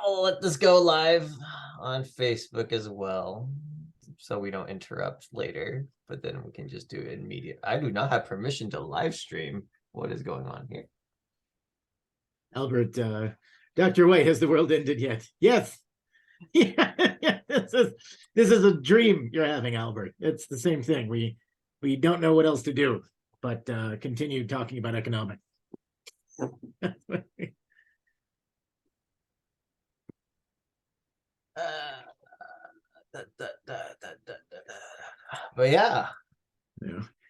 gonna let this go live on Facebook as well, so we don't interrupt later. But then we can just do it immediate. I do not have permission to live stream. What is going on here? Albert, Dr. White, has the world ended yet? Yes. Yeah, this is a dream you're having, Albert. It's the same thing. We don't know what else to do, but continue talking about economics. But yeah,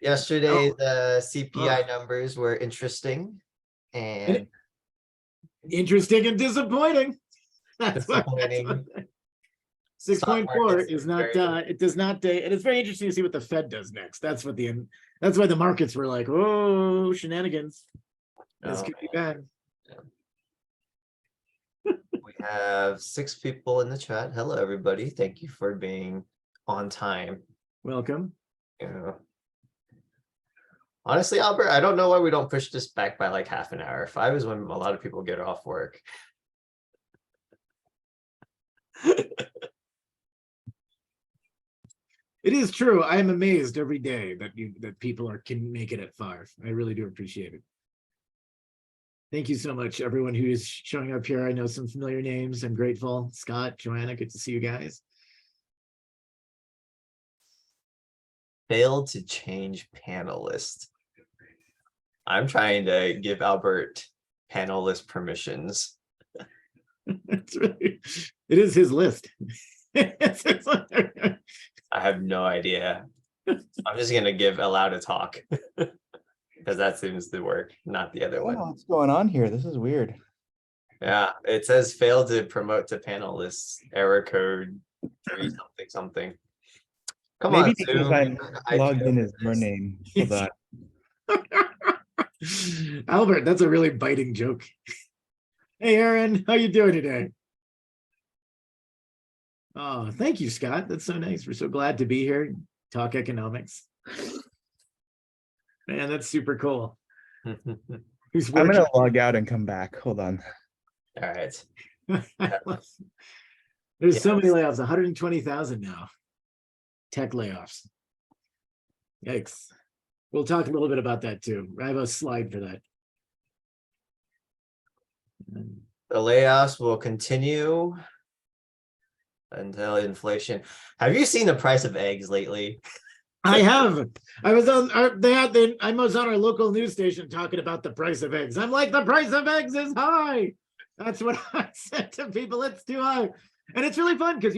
yesterday Oh. the CPI numbers were interesting and interesting and disappointing. That's disappointing. 6.4 is not it does not and it's very interesting to see what the Fed does next. That's why the markets were like, oh, shenanigans. This could be bad. We have 6 people in the chat. Hello, everybody. Thank you for being on time. Welcome. Yeah. Honestly, Albert, I don't know why we don't push this back by like half an hour. 5 is when a lot of people get off work. It is true. I am amazed every day that people can make it at 5. I really do appreciate it. Thank you so much, everyone who is showing up here. I know some familiar names. I'm grateful. Scott, Joanna, good to see you guys. Failed to change panelist. I'm trying to give Albert panelist permissions. That's right. It is his list. I have no idea. I'm just gonna give allow to talk because that seems to work, not the other one. What's going on here? This is weird. Yeah, it says failed to promote to panelists. Error code 3 something something. Come Maybe on, because Zoom. I logged in as your name. Hold on. Albert, that's a really biting joke. Hey, Aaron, how you doing today? Oh, thank you, Scott. That's so nice. We're so glad to be here. Talk economics. Man, that's super cool. I'm going to log out and come back. Hold on. All right. There's so many layoffs, 120,000 now. Tech layoffs. Yikes. We'll talk a little bit about that too. I have a slide for that. The layoffs will continue until inflation. Have you seen the price of eggs lately? I have. I was on our local news station talking about the price of eggs. I'm like, the price of eggs is high. That's what I said to people. It's too high. And it's really fun because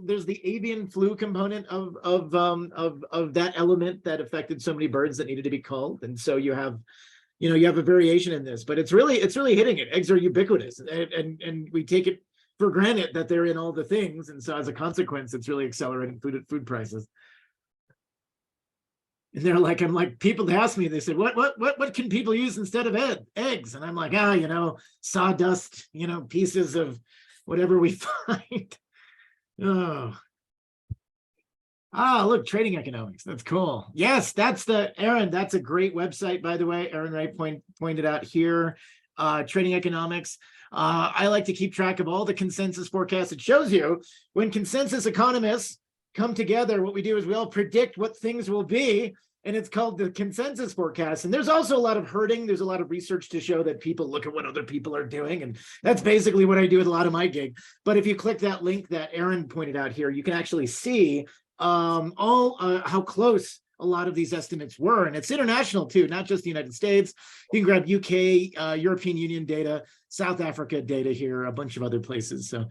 there's the avian flu component of that element that affected so many birds that needed to be culled. And so you have a variation in this, but it's really hitting it. Eggs are ubiquitous, and we take it for granted that they're in all the things. And so as a consequence, it's really accelerating food prices. And they're like, I'm like, people ask me, they said, what can people use instead of eggs? And I'm like, sawdust, pieces of whatever we find. Oh. Look, trading economics. That's cool. Yes, Aaron, that's a great website, by the way. Aaron Wright pointed out here, trading economics. I like to keep track of all the consensus forecasts. It shows you when consensus economists come together, what we do is we all predict what things will be, and it's called the consensus forecast. And there's also a lot of herding. There's a lot of research to show that people look at what other people are doing, and that's basically what I do with a lot of my gig. But if you click that link that Aaron pointed out here, you can actually see how close a lot of these estimates were, and it's international too, not just the United States. You can grab UK, European Union data, South Africa data here, a bunch of other places. So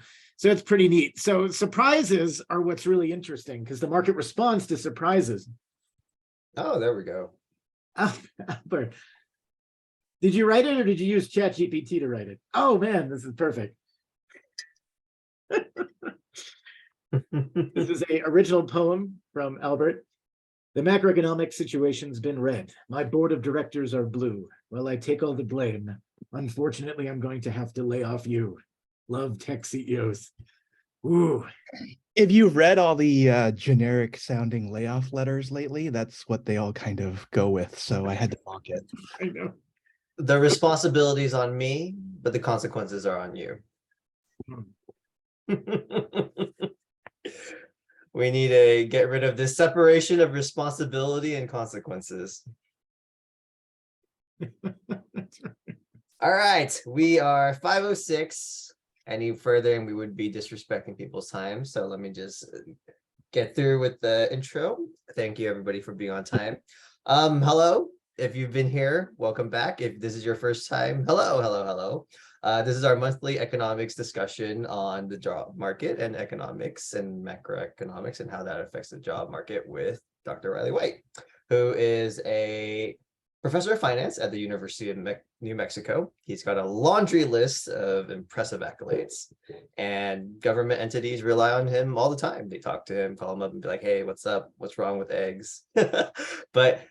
it's pretty neat. So surprises are what's really interesting because the market responds to surprises. Oh, there we go. Albert, did you write it or did you use ChatGPT to write it? Oh man, this is perfect. This is an original poem from Albert. The macroeconomic situation's been red. My board of directors are blue. Well, I take all the blame. Unfortunately, I'm going to have to lay off you. Love tech CEOs. Ooh. If you read all the generic sounding layoff letters lately, that's what they all kind of go with. So I had to mock it. I know. The responsibility is on me, but the consequences are on you. We need to get rid of this separation of responsibility and consequences. All right, we are 5:06. Any further and we would be disrespecting people's time. So let me just get through with the intro. Thank you everybody for being on time. Hello, if you've been here, welcome back. If this is your first time, hello. This is our monthly economics discussion on the job market and economics and macroeconomics and how that affects the job market with Dr. Riley White, who is a professor of finance at the University of New Mexico. He's got a laundry list of impressive accolades, and government entities rely on him all the time. They talk to him, call him up and be like, hey, what's up? What's wrong with eggs? But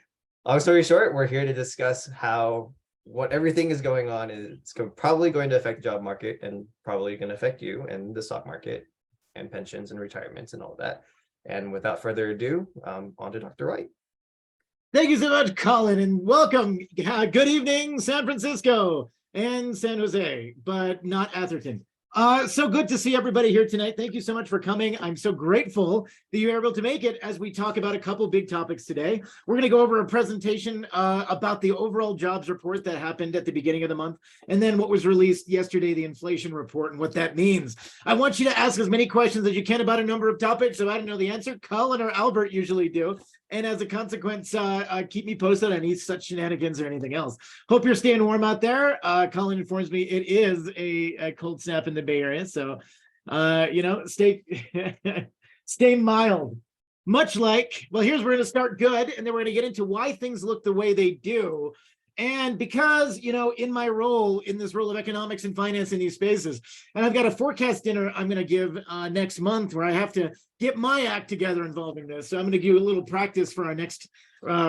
long story short, we're here to discuss how what everything is going on is probably going to affect the job market and probably going to affect you and the stock market and pensions and retirements and all that. And without further ado, on to Dr. White. Thank you so much, Colin, and welcome. Good evening, San Francisco and San Jose, but not Atherton. So good to see everybody here tonight. Thank you so much for coming. I'm so grateful that you were able to make it as we talk about a couple big topics today. We're going to go over a presentation about the overall jobs report that happened at the beginning of the month, and then what was released yesterday, the inflation report, and what that means. I want you to ask as many questions as you can about a number of topics. If I don't know the answer, Colin or Albert usually do. And as a consequence, keep me posted on any such shenanigans or anything else. Hope you're staying warm out there. Colin informs me it is a cold snap in the Bay Area. So, stay, stay mild. Much like, well, here's where we're going to start good. And then we're going to get into why things look the way they do. And because, in my role, in this role of economics and finance in these spaces, and I've got a forecast dinner I'm going to give next month where I have to get my act together involving this. So I'm going to give you a little practice for our next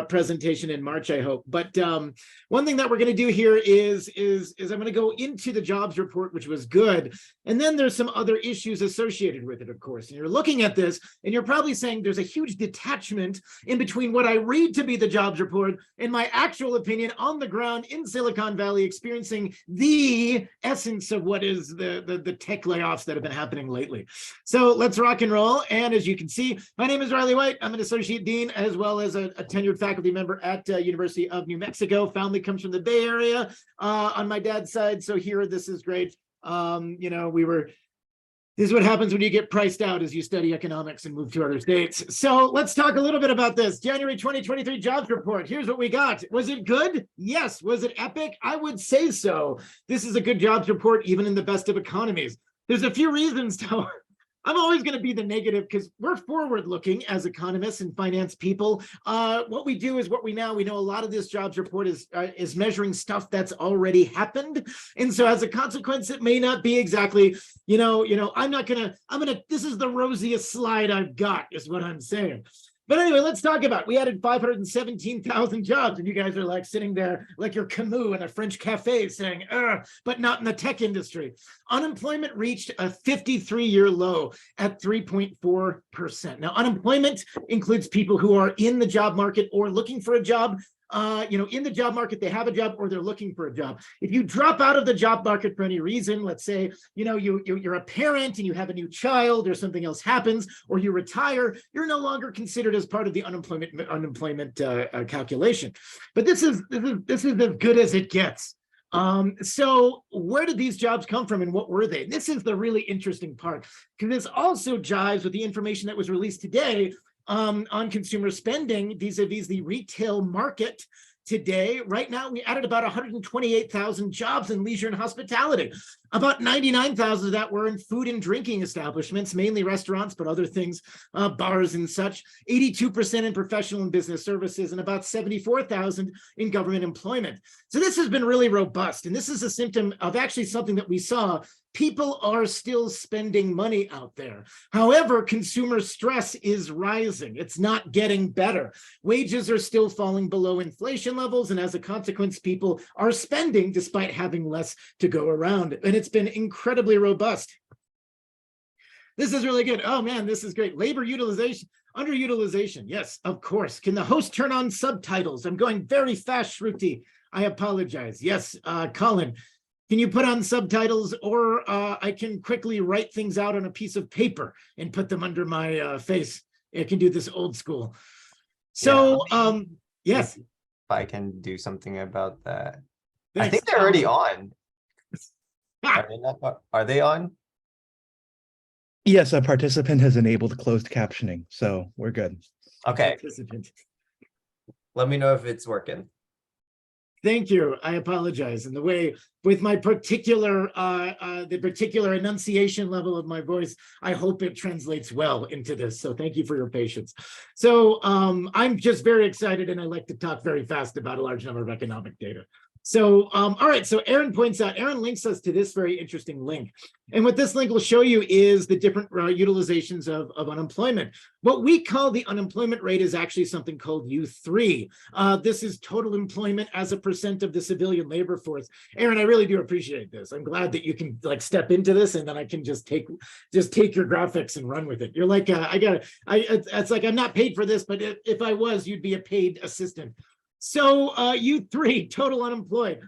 presentation in March, I hope. But one thing that we're going to do here is I'm going to go into the jobs report, which was good. And then there's some other issues associated with it, of course. And you're looking at this and you're probably saying there's a huge detachment in between what I read to be the jobs report and my actual opinion on the ground in Silicon Valley, experiencing the essence of what is the tech layoffs that have been happening lately. So let's rock and roll. And as you can see, my name is Riley White. I'm an associate dean as well as a tenured faculty member at University of New Mexico. Family comes from the Bay Area on my dad's side. So here, this is great. This is what happens when you get priced out as you study economics and move to other states. So let's talk a little bit about this. January 2023 jobs report. Here's what we got. Was it good? Yes. Was it epic? I would say so. This is a good jobs report, even in the best of economies. There's a few reasons, though. I'm always going to be the negative because we're forward looking as economists and finance people. What we do is what we know. We know a lot of this jobs report is measuring stuff that's already happened. And so as a consequence, it may not be exactly, this is the rosiest slide I've got is what I'm saying. But anyway, let's talk about it. We added 517,000 jobs, and you guys are like sitting there like you're Camus in a French cafe saying, but not in the tech industry. Unemployment reached a 53-year low at 3.4%. Now, unemployment includes people who are in the job market or looking for a job. In the job market, they have a job or they're looking for a job. If you drop out of the job market for any reason, let's say, you're a parent and you have a new child or something else happens, or you retire, you're no longer considered as part of the unemployment calculation. But this is as good as it gets. So where did these jobs come from and what were they? This is the really interesting part, because this also jives with the information that was released today on consumer spending vis-a-vis the retail market today. Right now, we added about 128,000 jobs in leisure and hospitality. About 99,000 of that were in food and drinking establishments, mainly restaurants, but other things, bars and such. 82% in professional and business services, and about 74,000 in government employment. So this has been really robust, and this is a symptom of actually something that we saw. People are still spending money out there. However, consumer stress is rising. It's not getting better. Wages are still falling below inflation levels, and as a consequence, people are spending despite having less to go around. And it's been incredibly robust. This is really good. Oh man, this is great. Labor utilization, underutilization. Yes, of course. Can the host turn on subtitles? I'm going very fast, Shruti. I apologize. Yes, Colin. Can you put on subtitles, or I can quickly write things out on a piece of paper and put them under my face. I can do this old school. So, yes. If I can do something about that. I Thanks. think they're already on. Are they not, are they on? Yes, a participant has enabled closed captioning, so we're good. Okay, Participant. let me know if it's working. Thank you. I apologize. And the way with my particular, the particular enunciation level of my voice, I hope it translates well into this. So thank you for your patience. So I'm just very excited, and I like to talk very fast about a large number of economic data. So, all right, so Aaron points out, Aaron links us to this very interesting link. And what this link will show you is the different utilizations of unemployment. What we call the unemployment rate is actually something called U3. This is total employment as a percent of the civilian labor force. Aaron, I really do appreciate this. I'm glad that you can like step into this, and then I can just take your graphics and run with it. You're like, it's like I'm not paid for this, but if I was, you'd be a paid assistant. So U3, total unemployed,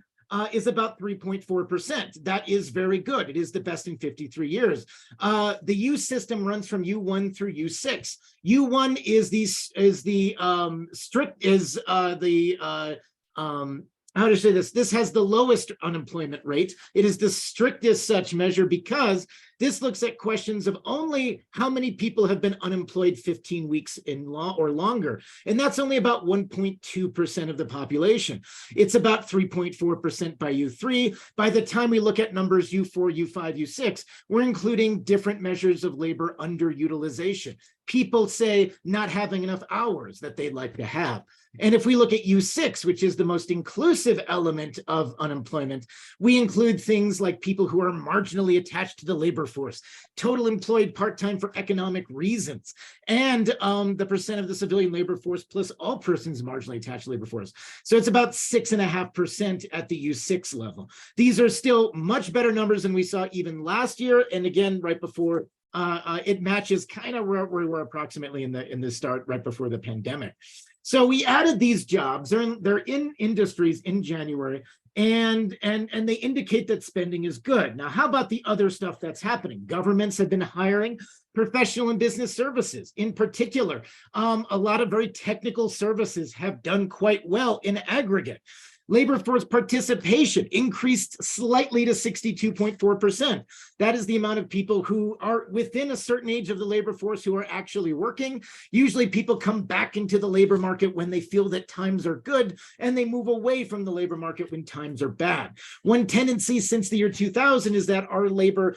is about 3.4%. That is very good. It is the best in 53 years. The U system runs from U1 through U6. U1 how to say this? This has the lowest unemployment rate. It is the strictest such measure because this looks at questions of only how many people have been unemployed 15 weeks in law or longer. And that's only about 1.2% of the population. It's about 3.4% by U3. By the time we look at numbers U4, U5, U6, we're including different measures of labor underutilization. People say not having enough hours that they'd like to have. And if we look at U6, which is the most inclusive element of unemployment, we include things like people who are marginally attached to the labor force, total employed part-time for economic reasons, and the percent of the civilian labor force plus all persons marginally attached to labor force. So it's about 6.5% at the U6 level. These are still much better numbers than we saw even last year. And again, right before it matches kind of where we were approximately in the start right before the pandemic. So we added these jobs. They're in industries in January, and they indicate that spending is good. Now, how about the other stuff that's happening? Governments have been hiring professional and business services. In particular, a lot of very technical services have done quite well in aggregate. Labor force participation increased slightly to 62.4%. That is the amount of people who are within a certain age of the labor force who are actually working. Usually people come back into the labor market when they feel that times are good, and they move away from the labor market when times are bad. One tendency since the year 2000 is that our labor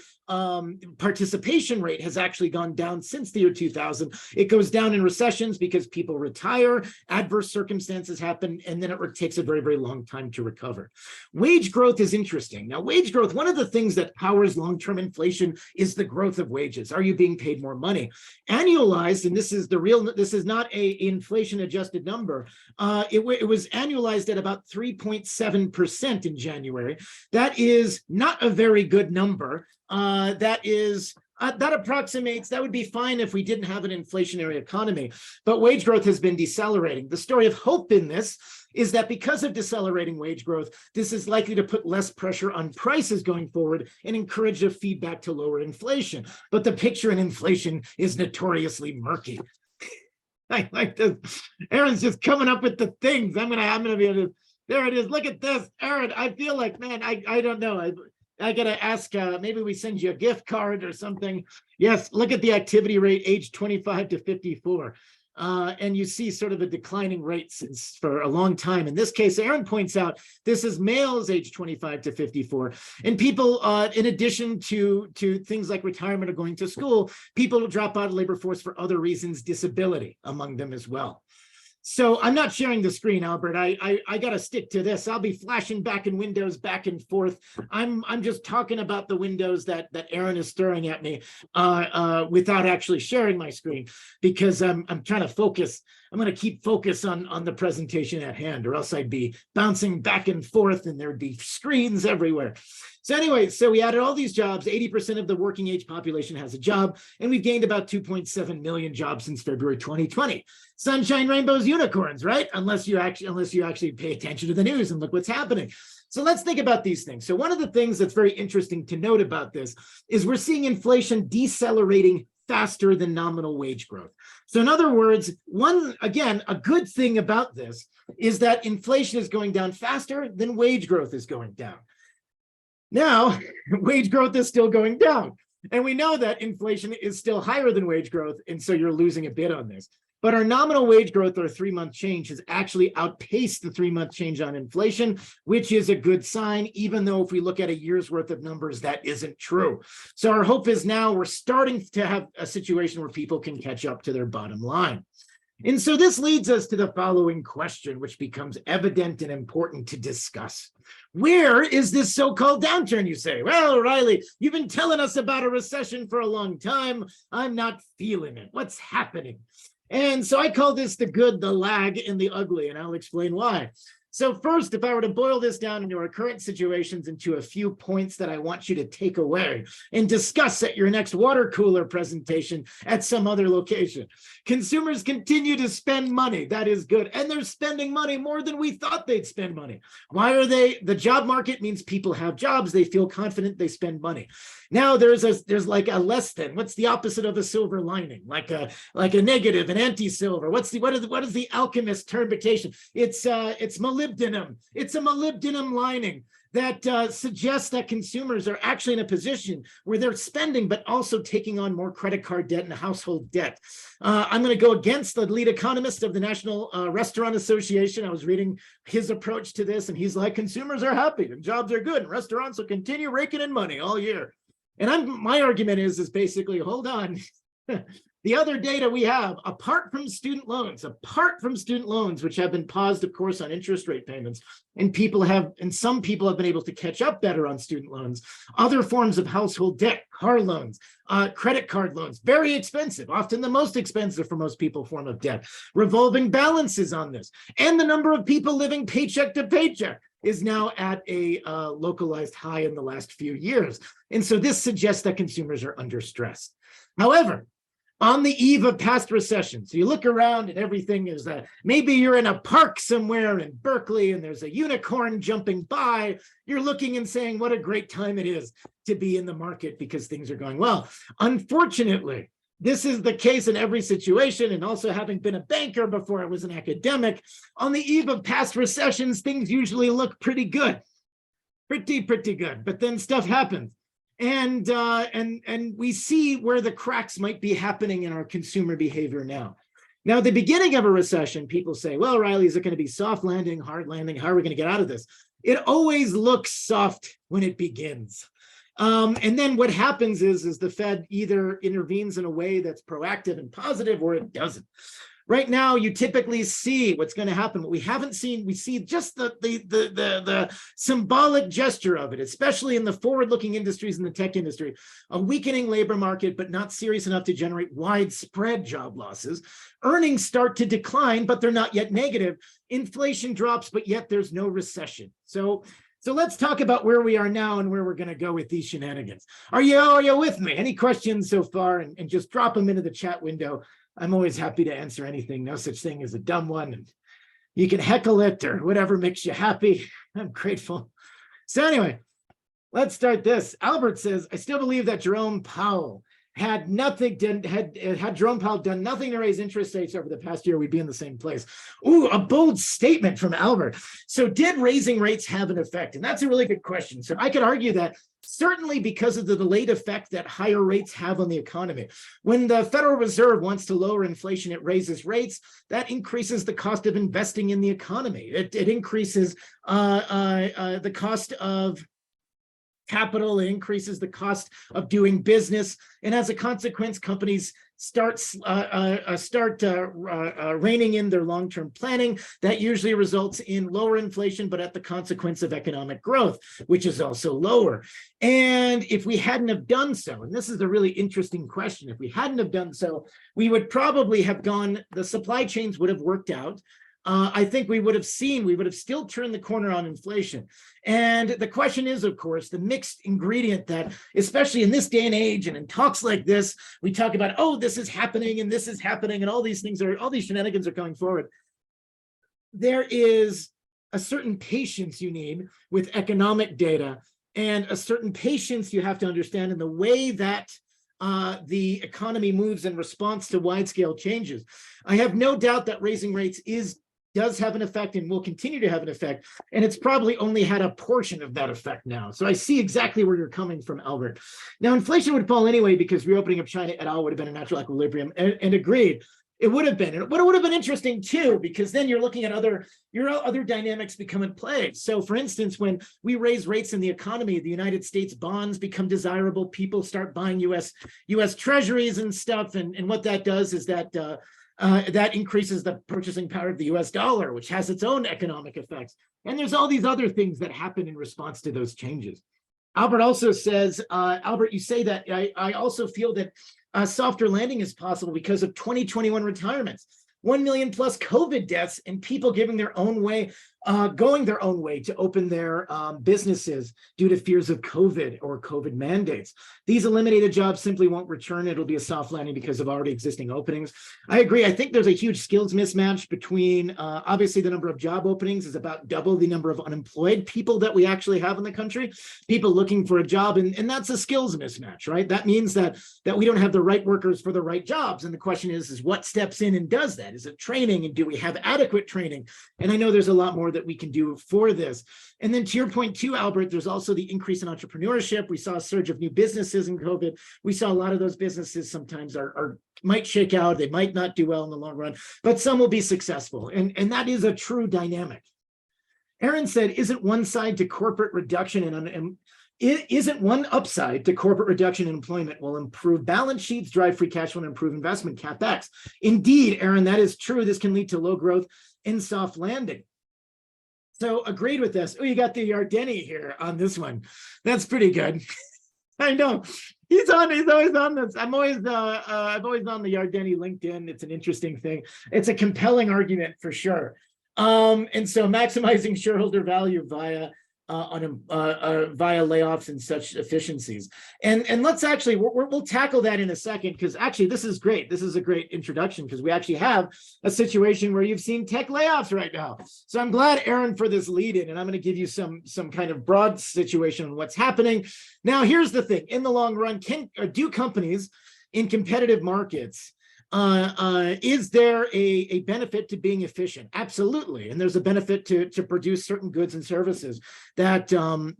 participation rate has actually gone down since the year 2000. It goes down in recessions because people retire, adverse circumstances happen, and then it takes a very, very long time to recover. Wage growth is interesting. Now, wage growth, one of the things that powers long-term inflation is the growth of wages. Are you being paid more money? Annualized, and this is not a inflation adjusted number. It was annualized at about 3.7% in January. That is not a very good number. That approximates, that would be fine if we didn't have an inflationary economy, but wage growth has been decelerating. The story of hope in this is that because of decelerating wage growth, this is likely to put less pressure on prices going forward and encourage a feedback to lower inflation. But the picture in inflation is notoriously murky. I like this. Aaron's just coming up with the things. I'm gonna be able to, there it is. Look at this, Aaron. I feel like, man, I don't know. I gotta ask, maybe we send you a gift card or something. Yes, look at the activity rate, age 25 to 54. And you see sort of a declining rate since for a long time. In this case, Aaron points out, this is males age 25 to 54. And people, in addition to things like retirement or going to school, people who drop out of labor force for other reasons, disability among them as well. So I'm not sharing the screen, Albert. I got to stick to this. I'll be flashing back in windows back and forth. I'm just talking about the windows that Aaron is throwing at me without actually sharing my screen, because I'm trying to focus. I'm going to keep focus on the presentation at hand, or else I'd be bouncing back and forth and there'd be screens everywhere. So anyway, so we added all these jobs. 80% of the working age population has a job, and we've gained about 2.7 million jobs since February 2020. Sunshine, rainbows, unicorns, right? Unless you actually pay attention to the news and look what's happening. So let's think about these things. So one of the things that's very interesting to note about this is we're seeing inflation decelerating faster than nominal wage growth. So in other words, again, a good thing about this is that inflation is going down faster than wage growth is going down. Now, wage growth is still going down. And we know that inflation is still higher than wage growth. And so you're losing a bit on this. But our nominal wage growth, or 3-month change, has actually outpaced the 3-month change on inflation, which is a good sign, even though if we look at a year's worth of numbers, that isn't true. So our hope is now we're starting to have a situation where people can catch up to their bottom line. And so this leads us to the following question, which becomes evident and important to discuss. Where is this so-called downturn, you say? Well, Riley, you've been telling us about a recession for a long time. I'm not feeling it. What's happening? And so I call this the good, the lag, and the ugly, and I'll explain why. So first, if I were to boil this down into our current situations into a few points that I want you to take away and discuss at your next water cooler presentation at some other location. Consumers continue to spend money. That is good. And they're spending money more than we thought they'd spend money. Why are they? The job market means people have jobs. They feel confident. They spend money. Now there's like a less than. What's the opposite of a silver lining? Like a negative, an anti-silver. What is the alchemist termitation? It's molybdenum. It's a molybdenum lining that suggests that consumers are actually in a position where they're spending, but also taking on more credit card debt and household debt. I'm going to go against the lead economist of the National Restaurant Association. I was reading his approach to this, and he's like, consumers are happy and jobs are good, and restaurants will continue raking in money all year. And my argument is basically, hold on. The other data we have, apart from student loans, which have been paused, of course, on interest rate payments, and some people have been able to catch up better on student loans, other forms of household debt, car loans, credit card loans, very expensive, often the most expensive for most people form of debt, revolving balances on this, and the number of people living paycheck to paycheck is now at a localized high in the last few years. And so this suggests that consumers are under stress. However, on the eve of past recessions, so you look around and everything is maybe you're in a park somewhere in Berkeley and there's a unicorn jumping by. You're looking and saying, what a great time it is to be in the market because things are going well. Unfortunately, this is the case in every situation, and also having been a banker before I was an academic, on the eve of past recessions, things usually look pretty good, pretty good, but then stuff happens. And we see where the cracks might be happening in our consumer behavior now. Now, at the beginning of a recession, people say, well, Riley, is it going to be soft landing, hard landing? How are we going to get out of this? It always looks soft when it begins. And then what happens is the Fed either intervenes in a way that's proactive and positive, or it doesn't. Right now, you typically see what's going to happen. What we haven't seen, we see just the symbolic gesture of it, especially in the forward-looking industries in the tech industry, a weakening labor market, but not serious enough to generate widespread job losses. Earnings start to decline, but they're not yet negative. Inflation drops, but yet there's no recession. So let's talk about where we are now and where we're going to go with these shenanigans. Are you with me? Any questions so far? And just drop them into the chat window. I'm always happy to answer anything. No such thing as a dumb one. And you can heckle it or whatever makes you happy. I'm grateful. So anyway, let's start this. Albert says, I still believe that Jerome Powell had Jerome Powell done nothing to raise interest rates over the past year, we'd be in the same place. Ooh, a bold statement from Albert. So did raising rates have an effect? And that's a really good question. So I could argue that certainly because of the delayed effect that higher rates have on the economy. When the Federal Reserve wants to lower inflation, it raises rates. That increases the cost of investing in the economy. It increases the cost of capital, it increases the cost of doing business, and as a consequence, companies start reining in their long-term planning. That usually results in lower inflation, but at the consequence of economic growth, which is also lower. And if we hadn't have done so, and this is a really interesting question, if we hadn't have done so, we would probably have the supply chains would have worked out. I think we would have still turned the corner on inflation. And the question is, of course, the mixed ingredient that, especially in this day and age, and in talks like this, we talk about, oh, this is happening, and all these shenanigans are going forward. There is a certain patience you need with economic data, and a certain patience you have to understand in the way that the economy moves in response to wide-scale changes. I have no doubt that raising rates does have an effect and will continue to have an effect. And it's probably only had a portion of that effect now. So I see exactly where you're coming from, Albert. Now, inflation would fall anyway because reopening of China et al. Would have been a natural equilibrium, and agreed. It would have been, but it would have been interesting too, because then you're looking at other dynamics become in play. So for instance, when we raise rates in the economy, the United States bonds become desirable, people start buying US treasuries and stuff. And what that does is that that increases the purchasing power of the US dollar, which has its own economic effects. And there's all these other things that happen in response to those changes. Albert also says, Albert, you say that I also feel that a softer landing is possible because of 2021 retirements, 1 million plus COVID deaths, and people giving their own way, going their own way to open their businesses due to fears of COVID or COVID mandates. These eliminated jobs simply won't return. It'll be a soft landing because of already existing openings. I agree. I think there's a huge skills mismatch between, obviously the number of job openings is about double the number of unemployed people that we actually have in the country, people looking for a job, and that's a skills mismatch, right? That means that we don't have the right workers for the right jobs. And the question is what steps in and does that? Is it training, and do we have adequate training? And I know there's a lot more that we can do for this. And then to your point too, Albert, there's also the increase in entrepreneurship. We saw a surge of new businesses in COVID. We saw a lot of those businesses sometimes might shake out. They might not do well in the long run, but some will be successful. And that is a true dynamic. Aaron said, isn't one side to corporate reduction and isn't one upside to corporate reduction in employment will improve balance sheets, drive free cash flow, and improve investment capex? Indeed, Aaron, that is true. This can lead to low growth and soft landing. So agreed with this. Oh, you got the Yardeni here on this one. That's pretty good. I know he's always on this. I'm always on the Yardeni LinkedIn. It's an interesting thing. It's a compelling argument for sure. And so maximizing shareholder value via layoffs and such efficiencies. And let's actually, we'll tackle that in a second, because actually this is great. This is a great introduction because we actually have a situation where you've seen tech layoffs right now. So I'm glad, Aaron, for this lead in, and I'm going to give you some kind of broad situation on what's happening. Now, here's the thing. In the long run, do companies in competitive markets, is there a benefit to being efficient? Absolutely. And there's a benefit to produce certain goods and services that are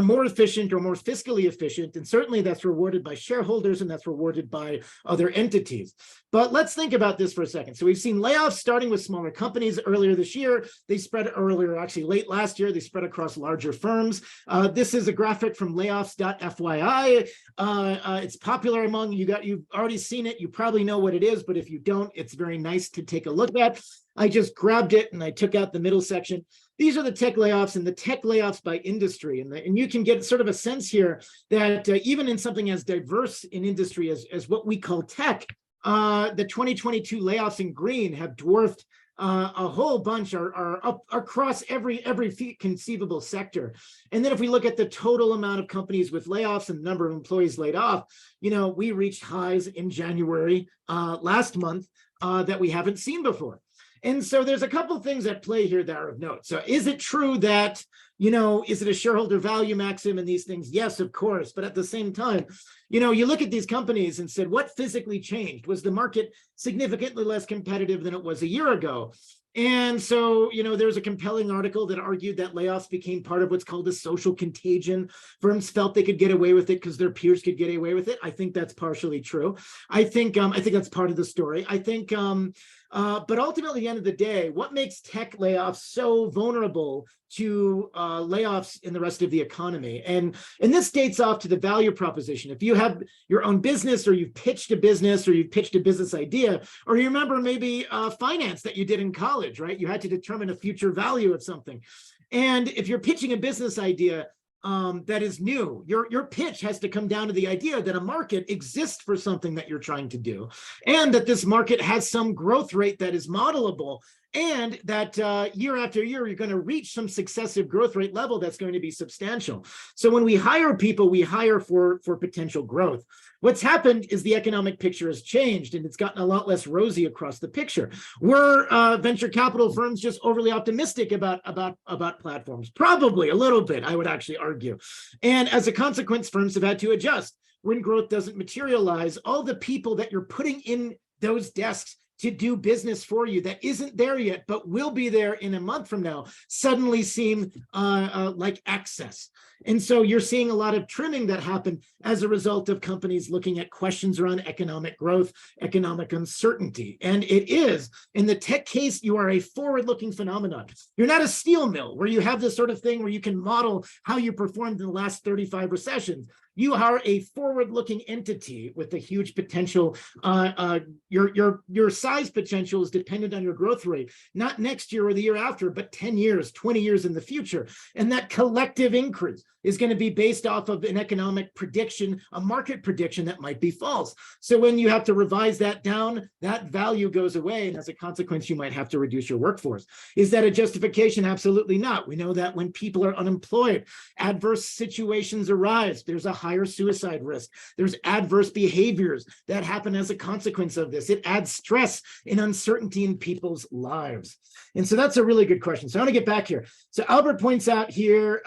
more efficient or more fiscally efficient. And certainly that's rewarded by shareholders and that's rewarded by other entities. But let's think about this for a second. So we've seen layoffs starting with smaller companies earlier this year. They spread actually late last year, they spread across larger firms. This is a graphic from layoffs.fyi. It's popular among you've already seen it. You probably know what it is, but if you don't, it's very nice to take a look at. I just grabbed it and I took out the middle section. These are the tech layoffs and the tech layoffs by industry. And you can get sort of a sense here that even in something as diverse in industry as what we call tech, the 2022 layoffs in green have dwarfed a whole bunch are up across every conceivable sector. And then if we look at the total amount of companies with layoffs and the number of employees laid off, we reached highs in January last month that we haven't seen before. And so there's a couple things at play here that are of note. So is it true that, is it a shareholder value maxim and these things? Yes, of course. But at the same time, you look at these companies and said, what physically changed? Was the market significantly less competitive than it was a year ago? And so, there's a compelling article that argued that layoffs became part of what's called a social contagion. Firms felt they could get away with it because their peers could get away with it. I think that's partially true. I think that's part of the story. I think, but ultimately, at the end of the day, what makes tech layoffs so vulnerable to layoffs in the rest of the economy? And this dates off to the value proposition. If you have your own business, or you've pitched a business, or you've pitched a business idea, or you remember maybe finance that you did in college, right? You had to determine a future value of something. And if you're pitching a business idea that is new, your pitch has to come down to the idea that a market exists for something that you're trying to do, and that this market has some growth rate that is modelable. and that year after year, you're going to reach some successive growth rate level that's going to be substantial. So when we hire people, we hire for potential growth. What's happened is the economic picture has changed, and it's gotten a lot less rosy across the picture. Were venture capital firms just overly optimistic about platforms? Probably a little bit, I would actually argue. And as a consequence, firms have had to adjust. When growth doesn't materialize, all the people that you're putting in those desks to do business for you that isn't there yet, but will be there in a month from now, suddenly seem like excess. And so you're seeing a lot of trimming that happened as a result of companies looking at questions around economic growth, economic uncertainty. And it is, in the tech case, you are a forward-looking phenomenon. You're not a steel mill where you have this sort of thing where you can model how you performed in the last 35 recessions. You are a forward-looking entity with a huge potential. Your size potential is dependent on your growth rate, not next year or the year after, but 10 years, 20 years in the future. And that collective increase is going to be based off of an economic prediction, a market prediction that might be false. So when you have to revise that down, that value goes away. And as a consequence, you might have to reduce your workforce. Is that a justification? Absolutely not. We know that when people are unemployed, adverse situations arise. There's a higher suicide risk. There's adverse behaviors that happen as a consequence of this. It adds stress and uncertainty in people's lives. And so that's a really good question. So I want to get back here. So Albert points out here,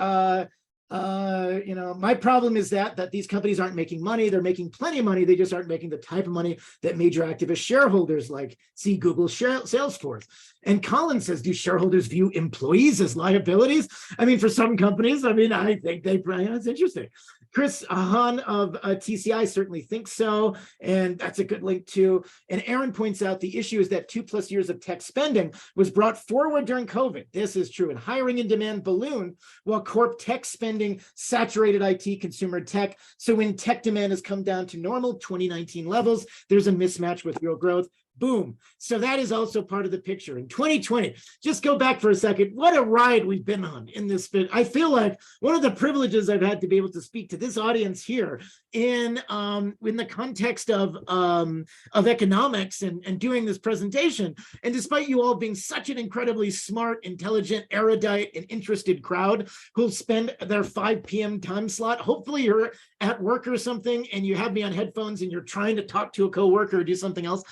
my problem is that these companies aren't making money. They're making plenty of money. They just aren't making the type of money that major activist shareholders like see Google, Salesforce. And Colin says, do shareholders view employees as liabilities? I mean, for some companies, I think that's interesting. Chris Hahn of TCI certainly thinks so, and that's a good link too. And Aaron points out the issue is that 2+ years of tech spending was brought forward during COVID. This is true, and hiring and demand ballooned while corp tech spending saturated IT, consumer tech. So when tech demand has come down to normal 2019 levels, there's a mismatch with real growth. Boom. So that is also part of the picture. In 2020, just go back for a second. What a ride we've been on in this bit. I feel like one of the privileges I've had to be able to speak to this audience here in the context of economics and doing this presentation. And despite you all being such an incredibly smart, intelligent, erudite, and interested crowd who'll spend their 5 p.m. time slot, hopefully you're at work or something and you have me on headphones and you're trying to talk to a coworker or do something else.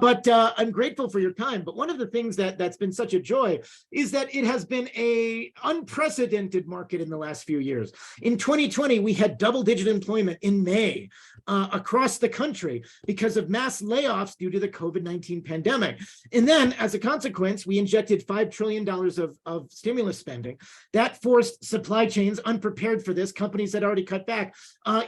But I'm grateful for your time. But one of the things that's been such a joy is that it has been an unprecedented market in the last few years. In 2020, we had double-digit employment in May across the country because of mass layoffs due to the COVID-19 pandemic. And then, as a consequence, we injected $5 trillion of stimulus spending. That forced supply chains unprepared for this, companies that already cut back,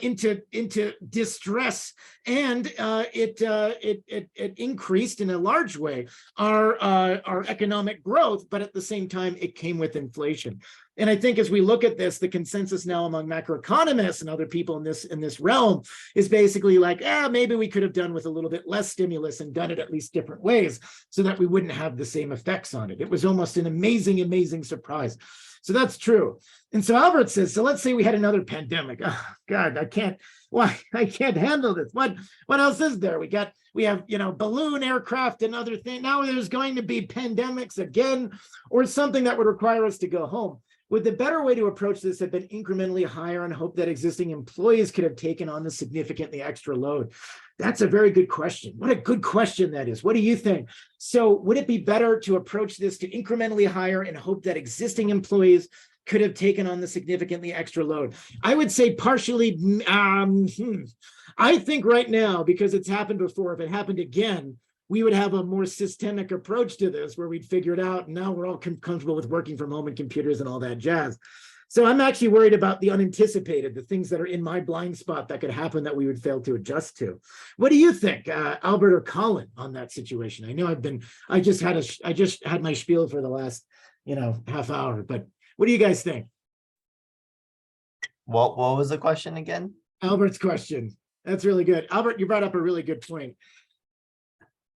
into distress, and it increased in a large way our economic growth, but at the same time, it came with inflation. And I think as we look at this, the consensus now among macroeconomists and other people in this realm is basically like, maybe we could have done with a little bit less stimulus and done it at least different ways so that we wouldn't have the same effects on it. It was almost an amazing, amazing surprise. So that's true. And so Albert says, so let's say we had another pandemic. Oh, God, I can't handle this. What else is there? We have, balloon aircraft and other things. Now there's going to be pandemics again, or something that would require us to go home. Would the better way to approach this have been incrementally higher and hope that existing employees could have taken on the significantly extra load? That's a very good question. What a good question that is. What do you think? So would it be better to approach this to incrementally higher and hope that existing employees could have taken on the significantly extra load? I would say partially. I think right now, because it's happened before, if it happened again, we would have a more systemic approach to this where we'd figure it out. And now we're all comfortable with working from home and computers and all that jazz. So I'm actually worried about the unanticipated, the things that are in my blind spot that could happen that we would fail to adjust to. What do you think, Albert or Colin, on that situation? I know I just had my spiel for the last, half hour, but what do you guys think? What was the question again? Albert's question. That's really good. Albert, you brought up a really good point.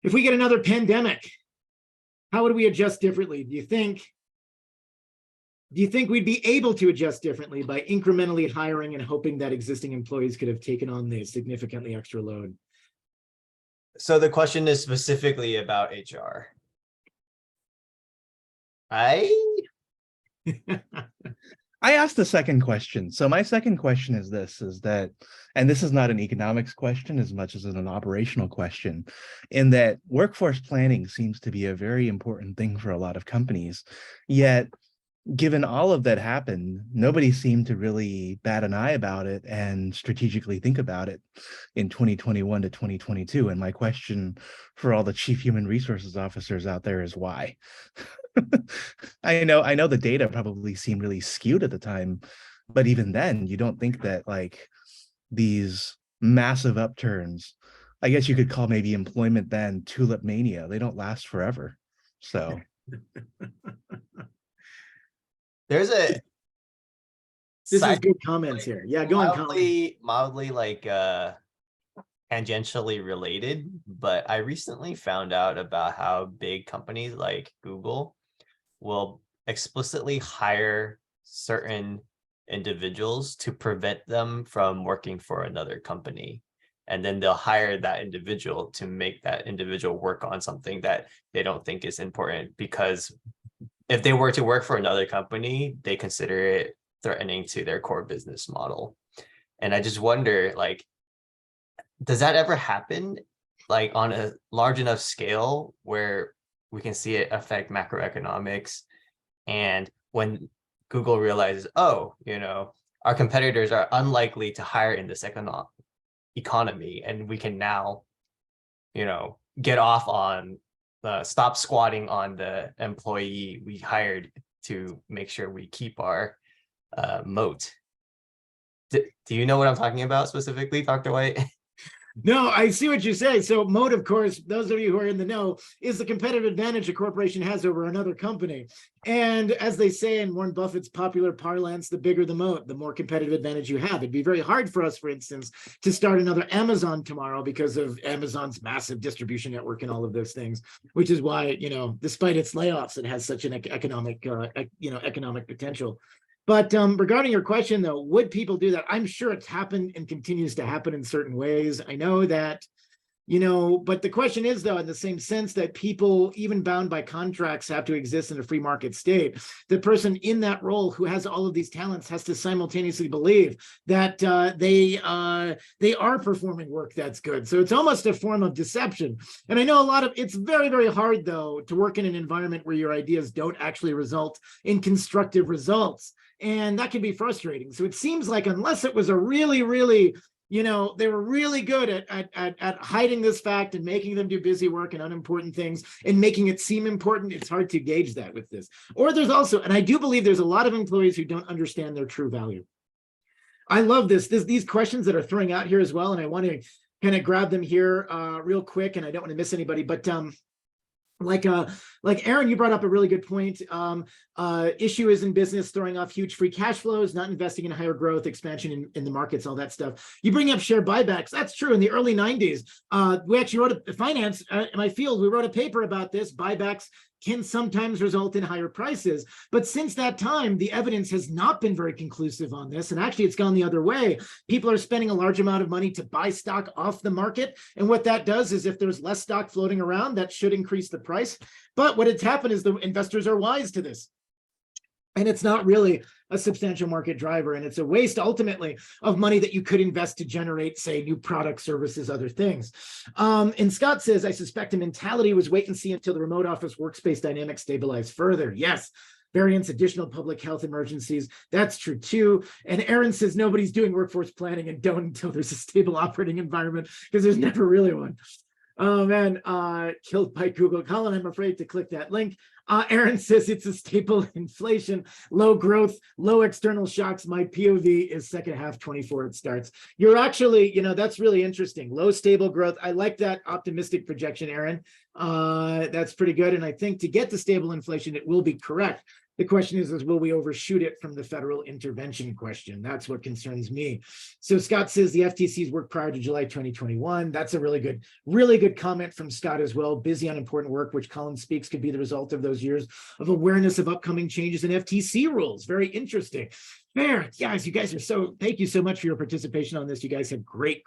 If we get another pandemic, how would we adjust differently? Do you think we'd be able to adjust differently by incrementally hiring and hoping that existing employees could have taken on the significantly extra load? So the question is specifically about HR. I I asked the second question. So my second question is this, is that, and this is not an economics question as much as an operational question, in that workforce planning seems to be a very important thing for a lot of companies. Yet, given all of that happened, nobody seemed to really bat an eye about it and strategically think about it in 2021 to 2022. And my question for all the chief human resources officers out there is why? I know the data probably seemed really skewed at the time, but even then, you don't think that like these massive upturns, I guess you could call maybe employment then tulip mania, they don't last forever. So there's a This is side good comments here. Yeah, go on, Colin. mildly like tangentially related, but I recently found out about how big companies like Google will explicitly hire certain individuals to prevent them from working for another company. And then they'll hire that individual to make that individual work on something that they don't think is important, because if they were to work for another company, they consider it threatening to their core business model. And I just wonder, like, does that ever happen, like on a large enough scale where we can see it affect macroeconomics? And when Google realizes, oh, our competitors are unlikely to hire in this economy, and we can now, get off on stop squatting on the employee we hired to make sure we keep our moat. Do you know what I'm talking about specifically, Dr. White? No, I see what you say. So moat, of course, those of you who are in the know, is the competitive advantage a corporation has over another company. And as they say in Warren Buffett's popular parlance, the bigger the moat, the more competitive advantage you have. It'd be very hard for us, for instance, to start another Amazon tomorrow because of Amazon's massive distribution network and all of those things, which is why, despite its layoffs, it has such an economic potential. But regarding your question, though, would people do that? I'm sure it's happened and continues to happen in certain ways. I know that, but the question is, though, in the same sense that people, even bound by contracts, have to exist in a free market state, the person in that role who has all of these talents has to simultaneously believe that they are performing work that's good. So it's almost a form of deception. And I know it's very, very hard, though, to work in an environment where your ideas don't actually result in constructive results. And that can be frustrating. So it seems like unless it was a really, really, they were really good at hiding this fact and making them do busy work and unimportant things and making it seem important, it's hard to gauge that with this. Or there's also, and I do believe there's a lot of employees who don't understand their true value. I love these questions that are throwing out here as well. And I want to kind of grab them here real quick, and I don't want to miss anybody, but like Aaron, you brought up a really good point. Issue is in business throwing off huge free cash flows, not investing in higher growth, expansion in the markets, all that stuff. You bring up share buybacks. That's true. In the early 90s, we actually wrote in my field, we wrote a paper about this. Buybacks can sometimes result in higher prices. But since that time, the evidence has not been very conclusive on this. And actually, it's gone the other way. People are spending a large amount of money to buy stock off the market. And what that does is if there's less stock floating around, that should increase the price. But what has happened is the investors are wise to this. And it's not really a substantial market driver. And it's a waste, ultimately, of money that you could invest to generate, say, new products, services, other things. And Scott says, I suspect the mentality was wait and see until the remote office workspace dynamics stabilize further. Yes. Variants, additional public health emergencies. That's true, too. And Aaron says nobody's doing workforce planning and don't until there's a stable operating environment, because there's never really one. Oh, man, killed by Google. Colin, I'm afraid to click that link. Aaron says it's a staple inflation, low growth, low external shocks. My POV is second half 24 it starts. You're actually, that's really interesting. Low stable growth. I like that optimistic projection, Aaron. That's pretty good. And I think to get to stable inflation, it will be correct. The question is will we overshoot it from the federal intervention question? That's what concerns me. So Scott says the FTC's work prior to July 2021. That's a really good comment from Scott as well. Busy on important work, which Colin speaks could be the result of those years of awareness of upcoming changes in FTC rules. Very interesting. Fair. Guys, you guys are thank you so much for your participation on this. You guys have great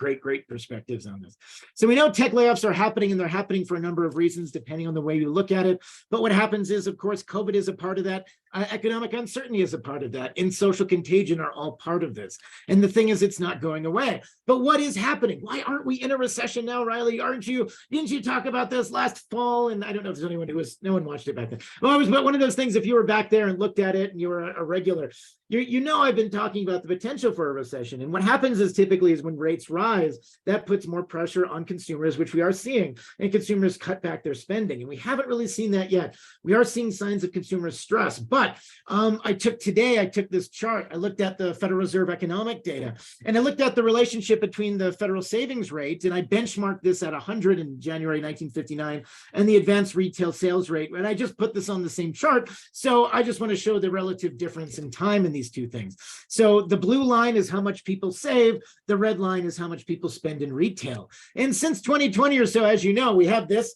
perspectives on this. So we know tech layoffs are happening, and they're happening for a number of reasons, depending on the way you look at it. But what happens is, of course, COVID is a part of that. Economic uncertainty is a part of that, and social contagion are all part of this. And the thing is, it's not going away. But what is happening? Why aren't we in a recession now, Riley? Didn't you talk about this last fall? And I don't know if there's anyone no one watched it back then. Well, it was one of those things, if you were back there and looked at it and you were a regular, you know I've been talking about the potential for a recession. And what happens is typically is when rates rise, that puts more pressure on consumers, which we are seeing, and consumers cut back their spending. And we haven't really seen that yet. We are seeing signs of consumer stress. But I took this chart. I looked at the Federal Reserve economic data, and I looked at the relationship between the federal savings rate, and I benchmarked this at 100 in January 1959, and the advanced retail sales rate. And I just put this on the same chart. So I just want to show the relative difference in time in these two things. So the blue line is how much people save. The red line is how much people spend in retail. And since 2020 or so, as you know, we have this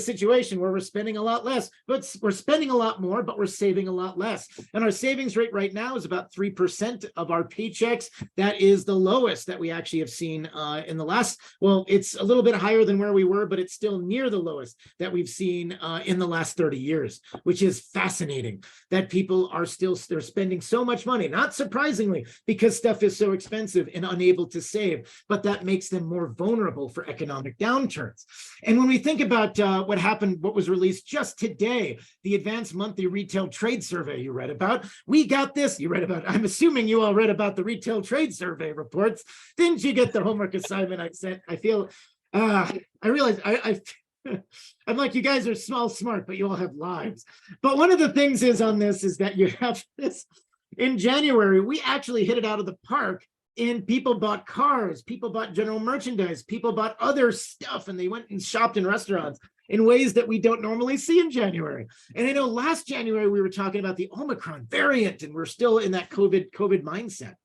situation where we're spending a lot less, but we're spending a lot more, but we're saving a lot less. And our savings rate right now is about 3% of our paychecks. That is the lowest that we actually have seen in the last, well, it's a little bit higher than where we were, but it's still near the lowest that we've seen in the last 30 years, which is fascinating that people are they're spending so much money, not surprisingly, because stuff is so expensive and unable to save, but that makes them more vulnerable for economic downturns. And when we think about what was released just today, the Advanced Monthly Retail Trade Survey you read about, I'm assuming you all read about the Retail Trade Survey reports. Didn't you get the homework assignment I sent? I feel, I realize I'm like, you guys are smart, but you all have lives. But one of the things is on this is that you have this, in January, we actually hit it out of the park, and people bought cars, people bought general merchandise, people bought other stuff, and they went and shopped in restaurants in ways that we don't normally see in January. And I know last January we were talking about the Omicron variant, and we're still in that COVID mindset.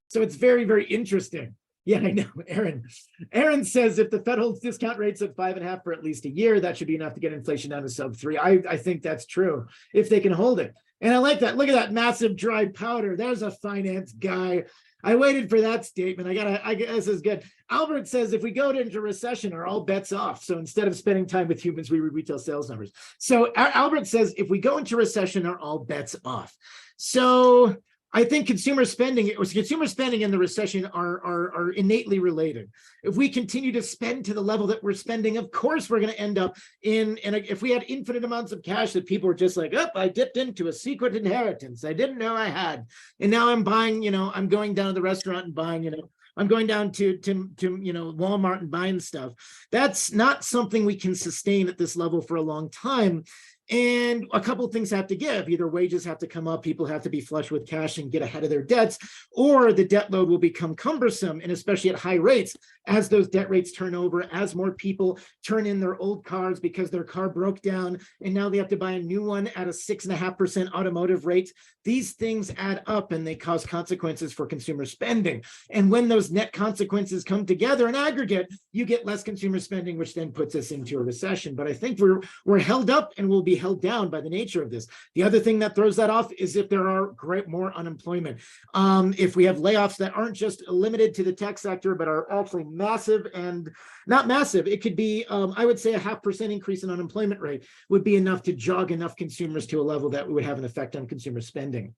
So it's very interesting. Yeah, I know, Aaron. Aaron says if the federal discount rate's at 5.5 for at least a year, that should be enough to get inflation down to sub 3. I think that's true if they can hold it. And I like that. Look at that massive dry powder. There's a finance guy. I waited for that statement. This is good. Albert says if we go into recession, are all bets off? So instead of spending time with humans, we read retail sales numbers. So Albert says if we go into recession, are all bets off? So I think consumer spending and the recession are innately related. If we continue to spend to the level that we're spending, of course, we're going to end up if we had infinite amounts of cash that people were just like, oh, I dipped into a secret inheritance I didn't know I had. And now I'm buying, I'm going down to the restaurant and buying, I'm going down to Walmart and buying stuff. That's not something we can sustain at this level for a long time. And a couple of things have to give. Either wages have to come up, people have to be flush with cash and get ahead of their debts, or the debt load will become cumbersome, and especially at high rates, as those debt rates turn over, as more people turn in their old cars because their car broke down, and now they have to buy a new one at a 6.5% automotive rate. These things add up, and they cause consequences for consumer spending. And when those net consequences come together in aggregate, you get less consumer spending, which then puts us into a recession. But I think we're held up and will be held down by the nature of this. The other thing that throws that off is if there are more unemployment. If we have layoffs that aren't just limited to the tech sector, but are actually massive, and not massive, it could be, I would say a 0.5% increase in unemployment rate would be enough to jog enough consumers to a level that would have an effect on consumer spending.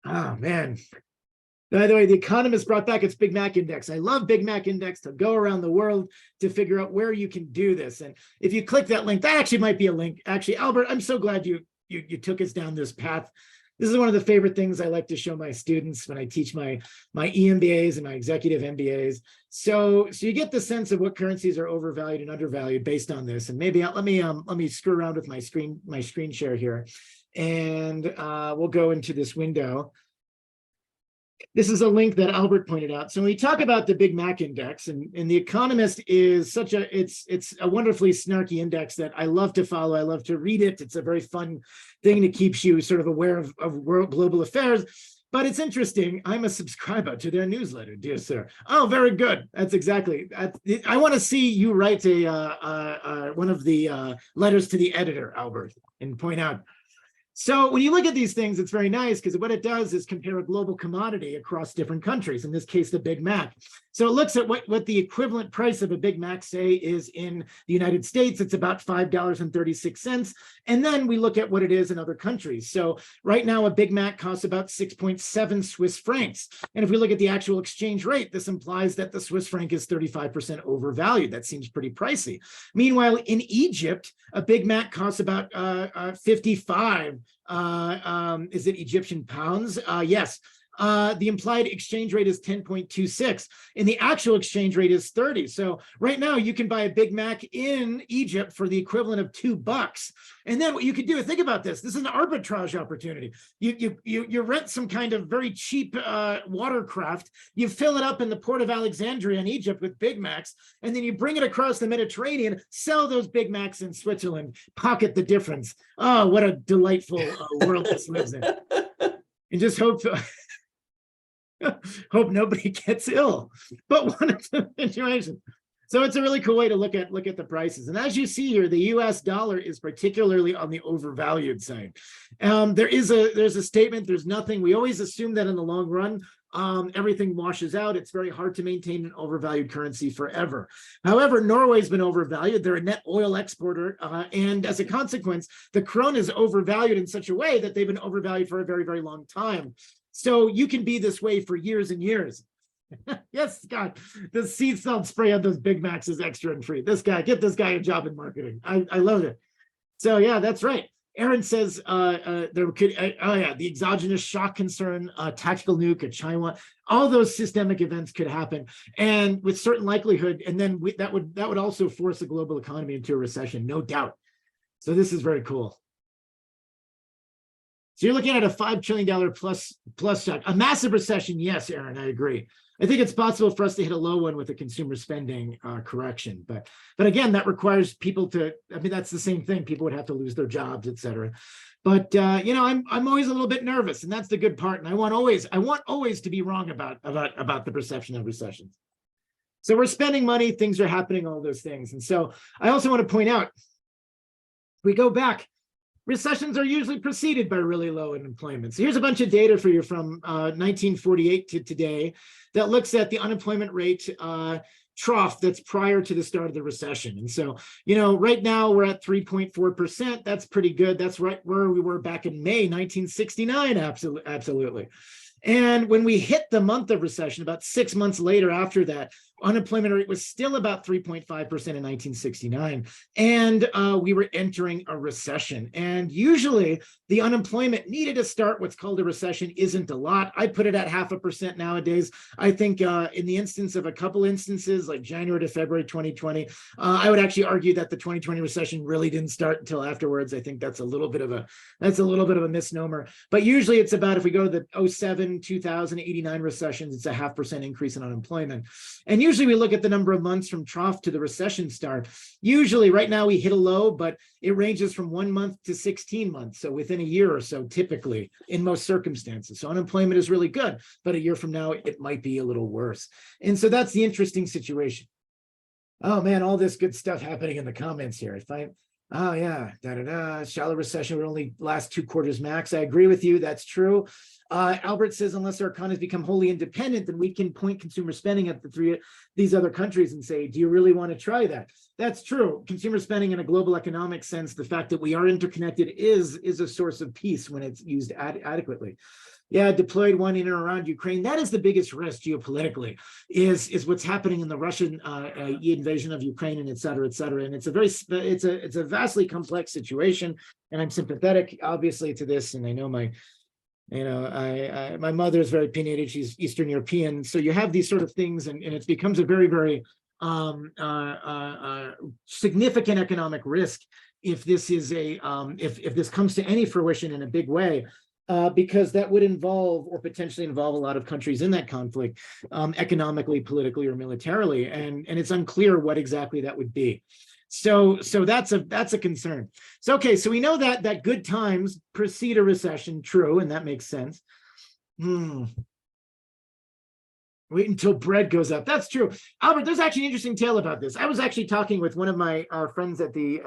Oh, man. By the way, The Economist brought back its Big Mac Index. I love Big Mac Index to go around the world to figure out where you can do this. And if you click that link, that actually might be a link. Actually, Albert, I'm so glad you took us down this path. This is one of the favorite things I like to show my students when I teach my EMBAs and my executive MBAs. So you get the sense of what currencies are overvalued and undervalued based on this. And maybe let me screw around with my screen share here, and we'll go into this window. This is a link that Albert pointed out. So when we talk about the Big Mac Index, and The Economist is it's a wonderfully snarky index that I love to follow. I love to read it. It's a very fun thing that keeps you sort of aware of global affairs. But it's interesting. I'm a subscriber to their newsletter, dear sir. Oh, very good. That's exactly. I want to see you write one of the letters to the editor, Albert, and point out. So when you look at these things, it's very nice because what it does is compare a global commodity across different countries, in this case, the Big Mac. So it looks at what the equivalent price of a Big Mac, say, is in the United States. It's about $5.36. And then we look at what it is in other countries. So right now, a Big Mac costs about 6.7 Swiss francs. And if we look at the actual exchange rate, this implies that the Swiss franc is 35% overvalued. That seems pretty pricey. Meanwhile, in Egypt, a Big Mac costs about 55. Is it Egyptian pounds? Yes. The implied exchange rate is 10.26 and the actual exchange rate is 30. So right now you can buy a Big Mac in Egypt for the equivalent of $2. And then what you could do is think about this. This is an arbitrage opportunity. You rent some kind of very cheap watercraft. You fill it up in the port of Alexandria in Egypt with Big Macs, and then you bring it across the Mediterranean, sell those Big Macs in Switzerland, pocket the difference. Oh, what a delightful world this lives in. And just hope nobody gets ill, but one of the situations. So it's a really cool way to look at the prices. And as you see here, the US dollar is particularly on the overvalued side. There's a statement, there's nothing. We always assume that in the long run, everything washes out. It's very hard to maintain an overvalued currency forever. However, Norway's been overvalued. They're a net oil exporter. And as a consequence, the krone is overvalued in such a way that they've been overvalued for a very, very long time. So you can be this way for years and years. Yes, Scott, the sea salt spray on those Big Macs is extra and free. Get this guy a job in marketing. I love it. So yeah, that's right. Aaron says there could, the exogenous shock concern, tactical nuke at China, all those systemic events could happen, and with certain likelihood, and then that would also force the global economy into a recession, no doubt. So this is very cool. So you're looking at a $5 trillion plus shock. A massive recession, yes, Aaron, I agree. I think it's possible for us to hit a low one with a consumer spending correction. But again, that requires people to, I mean, that's the same thing. People would have to lose their jobs, et cetera. But, I'm always a little bit nervous, and that's the good part. And I want always to be wrong about the perception of recessions. So we're spending money, things are happening, all those things. And so I also want to point out, we go back, recessions are usually preceded by really low unemployment. So here's a bunch of data for you from 1948 to today that looks at the unemployment rate trough that's prior to the start of the recession. And so, right now we're at 3.4%. That's pretty good. That's right where we were back in May 1969. Absolutely. And when we hit the month of recession, about 6 months later after that, unemployment rate was still about 3.5% in 1969. And we were entering a recession. And usually the unemployment needed to start what's called a recession isn't a lot. I put it at 0.5% nowadays. I think in the instance of a couple instances like January to February 2020, I would actually argue that the 2020 recession really didn't start until afterwards. I think that's a little bit of a misnomer. But usually it's about, if we go to the 07, 2000, 89 recessions, it's a 0.5% increase in unemployment. And usually we look at the number of months from trough to the recession start. Usually right now we hit a low, but it ranges from 1 month to 16 months. So within a year or so, typically, in most circumstances. So unemployment is really good, but a year from now, it might be a little worse. And so that's the interesting situation. Oh man, all this good stuff happening in the comments here. Oh yeah, shallow recession would only last 2 quarters max. I agree with you, that's true. Albert says, unless our economies become wholly independent, then we can point consumer spending at these other countries and say, do you really want to try that? That's true. Consumer spending in a global economic sense, the fact that we are interconnected is a source of peace when it's used adequately. Yeah, deployed one in and around Ukraine. That is the biggest risk geopolitically, is what's happening in the Russian invasion of Ukraine, and et cetera, et cetera. And it's a vastly complex situation. And I'm sympathetic, obviously, to this. And I know my mother is very opinionated. She's Eastern European. So you have these sort of things, and it becomes a very, very significant economic risk if this is if this comes to any fruition in a big way. Because that would involve, or potentially involve, a lot of countries in that conflict, economically, politically, or militarily, and it's unclear what exactly that would be. So that's a concern. So okay, so we know that good times precede a recession, true, and that makes sense. Wait until bread goes up. That's true, Albert. There's actually an interesting tale about this. I was actually talking with one of my friends at the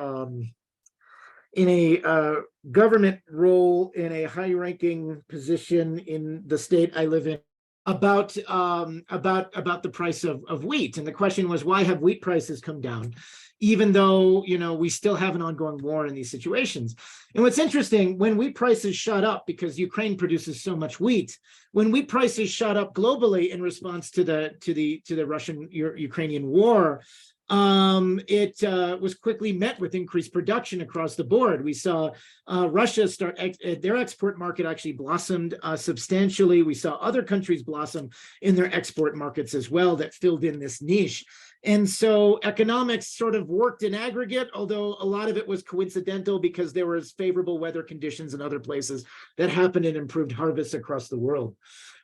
in a government role in a high-ranking position in the state I live in about the price of wheat. And the question was, why have wheat prices come down, even though, you know, we still have an ongoing war in these situations? And what's interesting, when wheat prices shot up because Ukraine produces so much wheat, when wheat prices shot up globally in response to the Russian-Ukrainian war, it was quickly met with increased production across the board. We saw Russia start, their export market actually blossomed substantially. We saw other countries blossom in their export markets as well that filled in this niche. And so economics sort of worked in aggregate, although a lot of it was coincidental because there was favorable weather conditions in other places that happened and improved harvests across the world.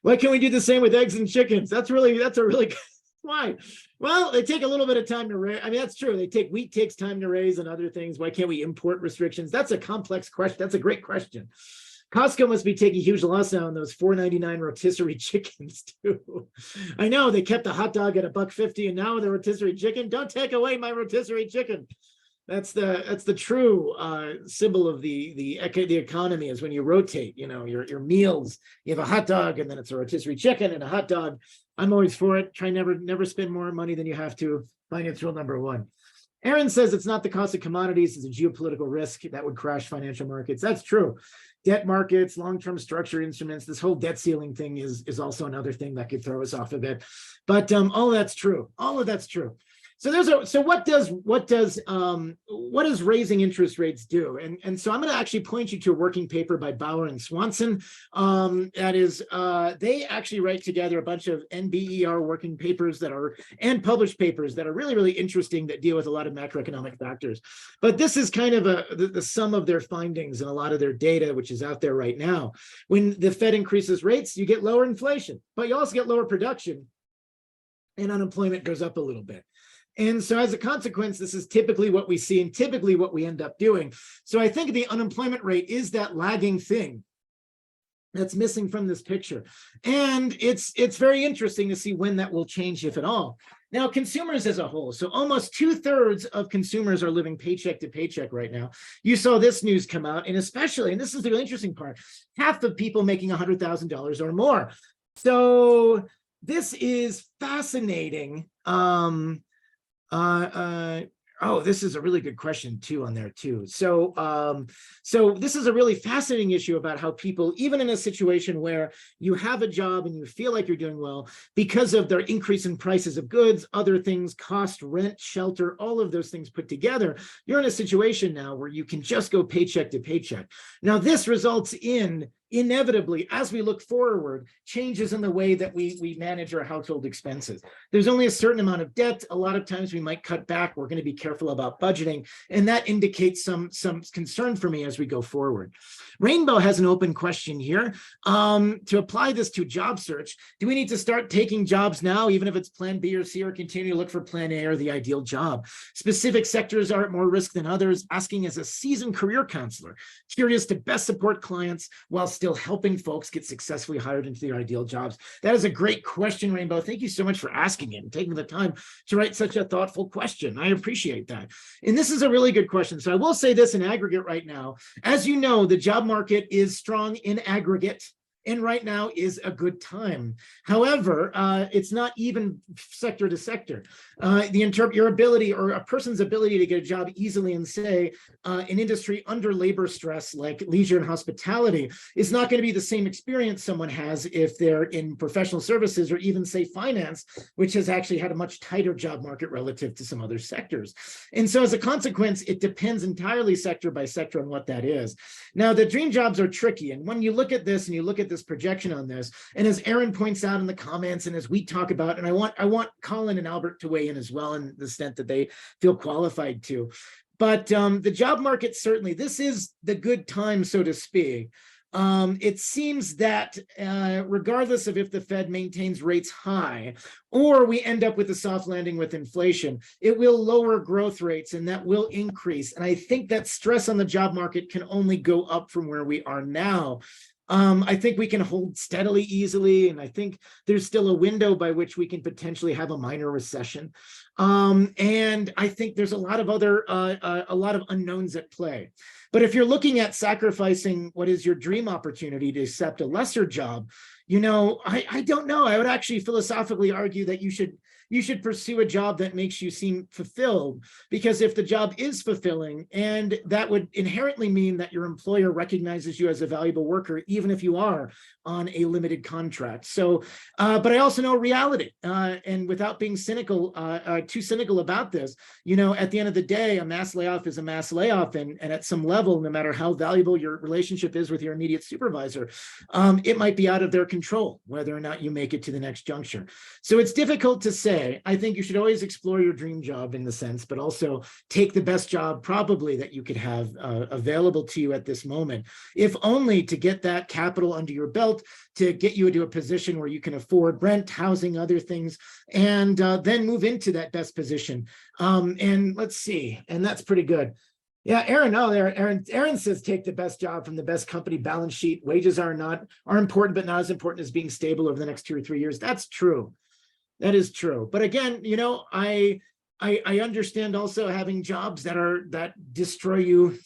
Why can't we do the same with eggs and chickens? That's a really why? Well, they take a little bit of time to raise. I mean, that's true. Wheat takes time to raise and other things. Why can't we import restrictions? That's a complex question. That's a great question. Costco must be taking huge loss now on those $4.99 rotisserie chickens too. I know they kept the hot dog at $1.50 and now the rotisserie chicken. Don't take away my rotisserie chicken. That's the true symbol of the economy, is when you rotate, you know, your meals. You have a hot dog and then it's a rotisserie chicken and a hot dog. I'm always for it. Try never spend more money than you have to. Finance rule number one. Aaron says it's not the cost of commodities, it's a geopolitical risk that would crash financial markets. That's true. Debt markets, long-term structure instruments, this whole debt ceiling thing is also another thing that could throw us off of it. But all of that's true. All of that's true. So what does raising interest rates do? And so I'm going to actually point you to a working paper by Bauer and Swanson. That is, they actually write together a bunch of NBER working papers and published papers that are really, really interesting, that deal with a lot of macroeconomic factors. But this is kind of the sum of their findings and a lot of their data, which is out there right now. When the Fed increases rates, you get lower inflation, but you also get lower production, and unemployment goes up a little bit. And so as a consequence, this is typically what we see and typically what we end up doing. So I think the unemployment rate is that lagging thing that's missing from this picture. And it's very interesting to see when that will change, if at all. Now, consumers as a whole, so almost 2/3 of consumers are living paycheck to paycheck right now. You saw this news come out, and especially, and this is the really interesting part, half of people making $100,000 or more. So this is fascinating. This is a really good question too on there too. So this is a really fascinating issue about how people, even in a situation where you have a job and you feel like you're doing well, because of their increase in prices of goods, other things, cost, rent, shelter, all of those things put together, you're in a situation now where you can just go paycheck to paycheck. Now, this results in, inevitably, as we look forward, changes in the way that we manage our household expenses. There's only a certain amount of debt. A lot of times we might cut back. We're going to be careful about budgeting. And that indicates some concern for me as we go forward. Rainbow has an open question here. To apply this to job search, do we need to start taking jobs now, even if it's plan B or C, or continue to look for plan A or the ideal job? Specific sectors are at more risk than others. Asking as a seasoned career counselor, curious to best support clients while still helping folks get successfully hired into their ideal jobs. That is a great question, Rainbow. Thank you so much for asking it and taking the time to write such a thoughtful question. I appreciate that. And this is a really good question. So I will say this in aggregate right now. As you know, the job market is strong in aggregate, and right now is a good time. However, it's not even sector to sector. Your ability, or a person's ability, to get a job easily in, say, an industry under labor stress like leisure and hospitality, is not going to be the same experience someone has if they're in professional services, or even, say, finance, which has actually had a much tighter job market relative to some other sectors. And so as a consequence, it depends entirely sector by sector on what that is. Now, the dream jobs are tricky. And when you look at this and you look at this projection on this, and as Aaron points out in the comments, and as we talk about, and I want Colin and Albert to weigh in as well, in the extent that they feel qualified to. But the job market, certainly, this is the good time, so to speak. It seems that regardless of if the Fed maintains rates high, or we end up with a soft landing with inflation, it will lower growth rates, and that will increase. And I think that stress on the job market can only go up from where we are now. I think we can hold steadily easily, and I think there's still a window by which we can potentially have a minor recession. And I think there's a lot of other a lot of unknowns at play. But if you're looking at sacrificing what is your dream opportunity to accept a lesser job, I don't know. I would actually philosophically argue that you should pursue a job that makes you seem fulfilled, because if the job is fulfilling, and that would inherently mean that your employer recognizes you as a valuable worker, even if you are on a limited contract. So, but I also know reality, and without being cynical, too cynical about this, at the end of the day, a mass layoff is a mass layoff, and at some level, no matter how valuable your relationship is with your immediate supervisor, it might be out of their control whether or not you make it to the next juncture. So it's difficult to say. I think you should always explore your dream job in the sense, but also take the best job probably that you could have available to you at this moment, if only to get that capital under your belt, to get you into a position where you can afford rent, housing, other things, and then move into that best position. And let's see, and that's pretty good. Yeah, Aaron, Aaron says take the best job from the best company, balance sheet. Wages are important, but not as important as being stable over the next 2 or 3 years. That's true. That is true. But again, I understand also having jobs that destroy you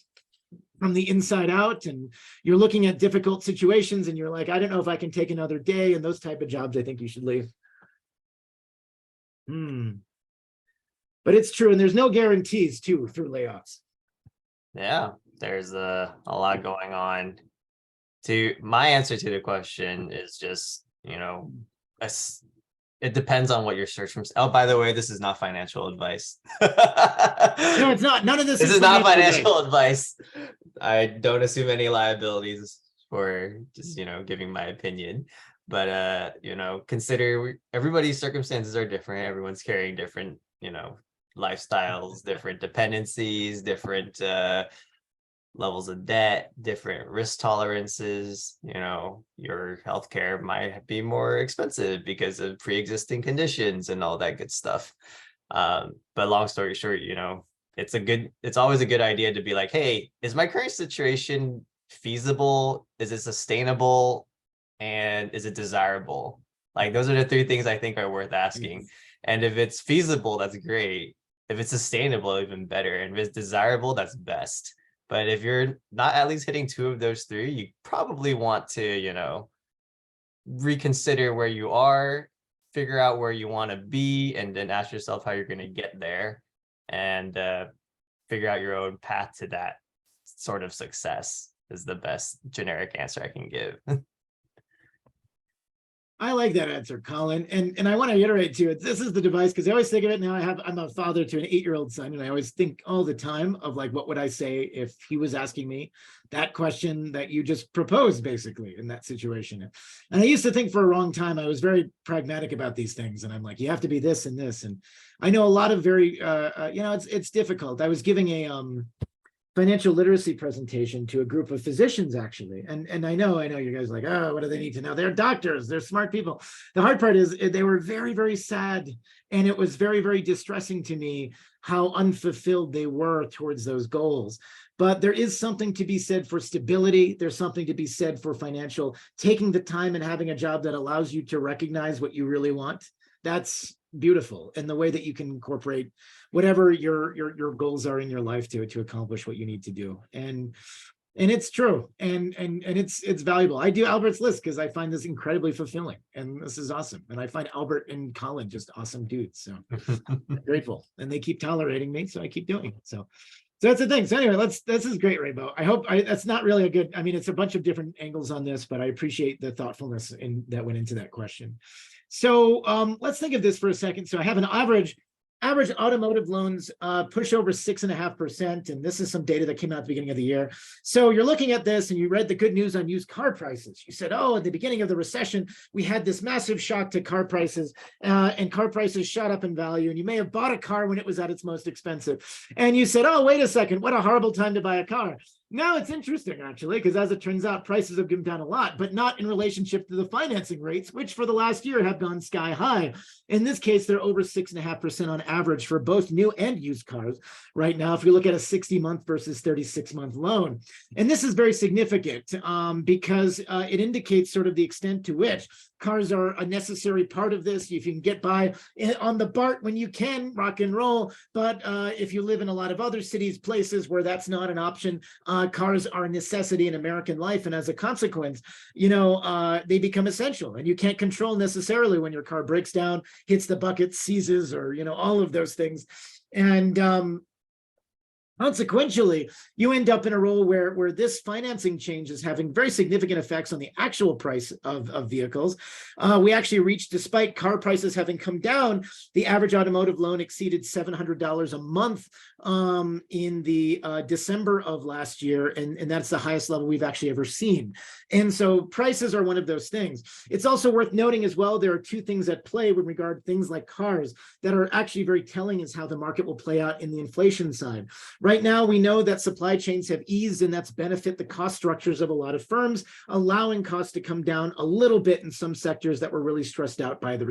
from the inside out, and you're looking at difficult situations and you're like, I don't know if I can take another day, and those type of jobs, I think you should leave. But it's true. And there's no guarantees too through layoffs. Yeah, there's a lot going on. My answer to the question is just, it depends on what you're searching for. Oh, by the way, this is not financial advice. No, it's not. None of this is not financial advice. I don't assume any liabilities for just, giving my opinion. But, consider everybody's circumstances are different. Everyone's carrying different, lifestyles, different dependencies, different levels of debt, different risk tolerances. Your healthcare might be more expensive because of pre-existing conditions and all that good stuff. But long story short, it's always a good idea to be like, hey, is my current situation feasible? Is it sustainable? And is it desirable? Like, those are the 3 things I think are worth asking. And if it's feasible, that's great. If it's sustainable, even better. And if it's desirable, that's best. But if you're not at least hitting 2 of those 3, you probably want to, reconsider where you are, figure out where you want to be, and then ask yourself how you're going to get there, and figure out your own path to that sort of success is the best generic answer I can give. I like that answer, Colin. And I want to iterate too. This is the device, because I always think of it now. I'm a father to an 8-year-old son, and I always think all the time of like, what would I say if he was asking me that question that you just proposed, basically, in that situation. And I used to think for a long time, I was very pragmatic about these things. And I'm like, you have to be this and this. And I know a lot of very, it's difficult. I was giving a financial literacy presentation to a group of physicians, actually. And I know you guys are like, oh, what do they need to know? They're doctors, they're smart people. The hard part is they were very, very sad. And it was very, very distressing to me how unfulfilled they were towards those goals. But there is something to be said for stability. There's something to be said for financial, taking the time and having a job that allows you to recognize what you really want. That's beautiful. And the way that you can incorporate whatever your goals are in your life to accomplish what you need to do. And it's true. And it's valuable. I do Albert's list because I find this incredibly fulfilling, and this is awesome. And I find Albert and Colin just awesome dudes. So I'm grateful, and they keep tolerating me. So I keep doing it. So that's the thing. So anyway, this is great, Rainbow. I hope that's not really a good, it's a bunch of different angles on this, but I appreciate the thoughtfulness that went into that question. So let's think of this for a second. So I have an average automotive loans push over 6.5%. And this is some data that came out at the beginning of the year. So you're looking at this and you read the good news on used car prices. You said, oh, at the beginning of the recession, we had this massive shock to car prices, and car prices shot up in value. And you may have bought a car when it was at its most expensive. And you said, oh, wait a second, what a horrible time to buy a car. No, it's interesting actually, because as it turns out, prices have come down a lot, but not in relationship to the financing rates, which for the last year have gone sky high. In this case, they're over 6.5% on average for both new and used cars right now, if you look at a 60-month versus 36-month loan. And this is very significant because it indicates sort of the extent to which cars are a necessary part of this. If you can get by on the BART when you can, rock and roll. But if you live in a lot of other cities, places where that's not an option, cars are a necessity in American life. And as a consequence, they become essential. And you can't control necessarily when your car breaks down, hits the bucket, seizes, or, all of those things. And consequentially, you end up in a role where this financing change is having very significant effects on the actual price of vehicles. We actually reached, despite car prices having come down, the average automotive loan exceeded $700 a month in the December of last year, and that's the highest level we've actually ever seen. And so prices are one of those things. It's also worth noting as well, there are two things at play with regard to things like cars that are actually very telling as how the market will play out in the inflation side. Right now, we know that supply chains have eased, and that's benefit the cost structures of a lot of firms, allowing costs to come down a little bit in some sectors that were really stressed out by the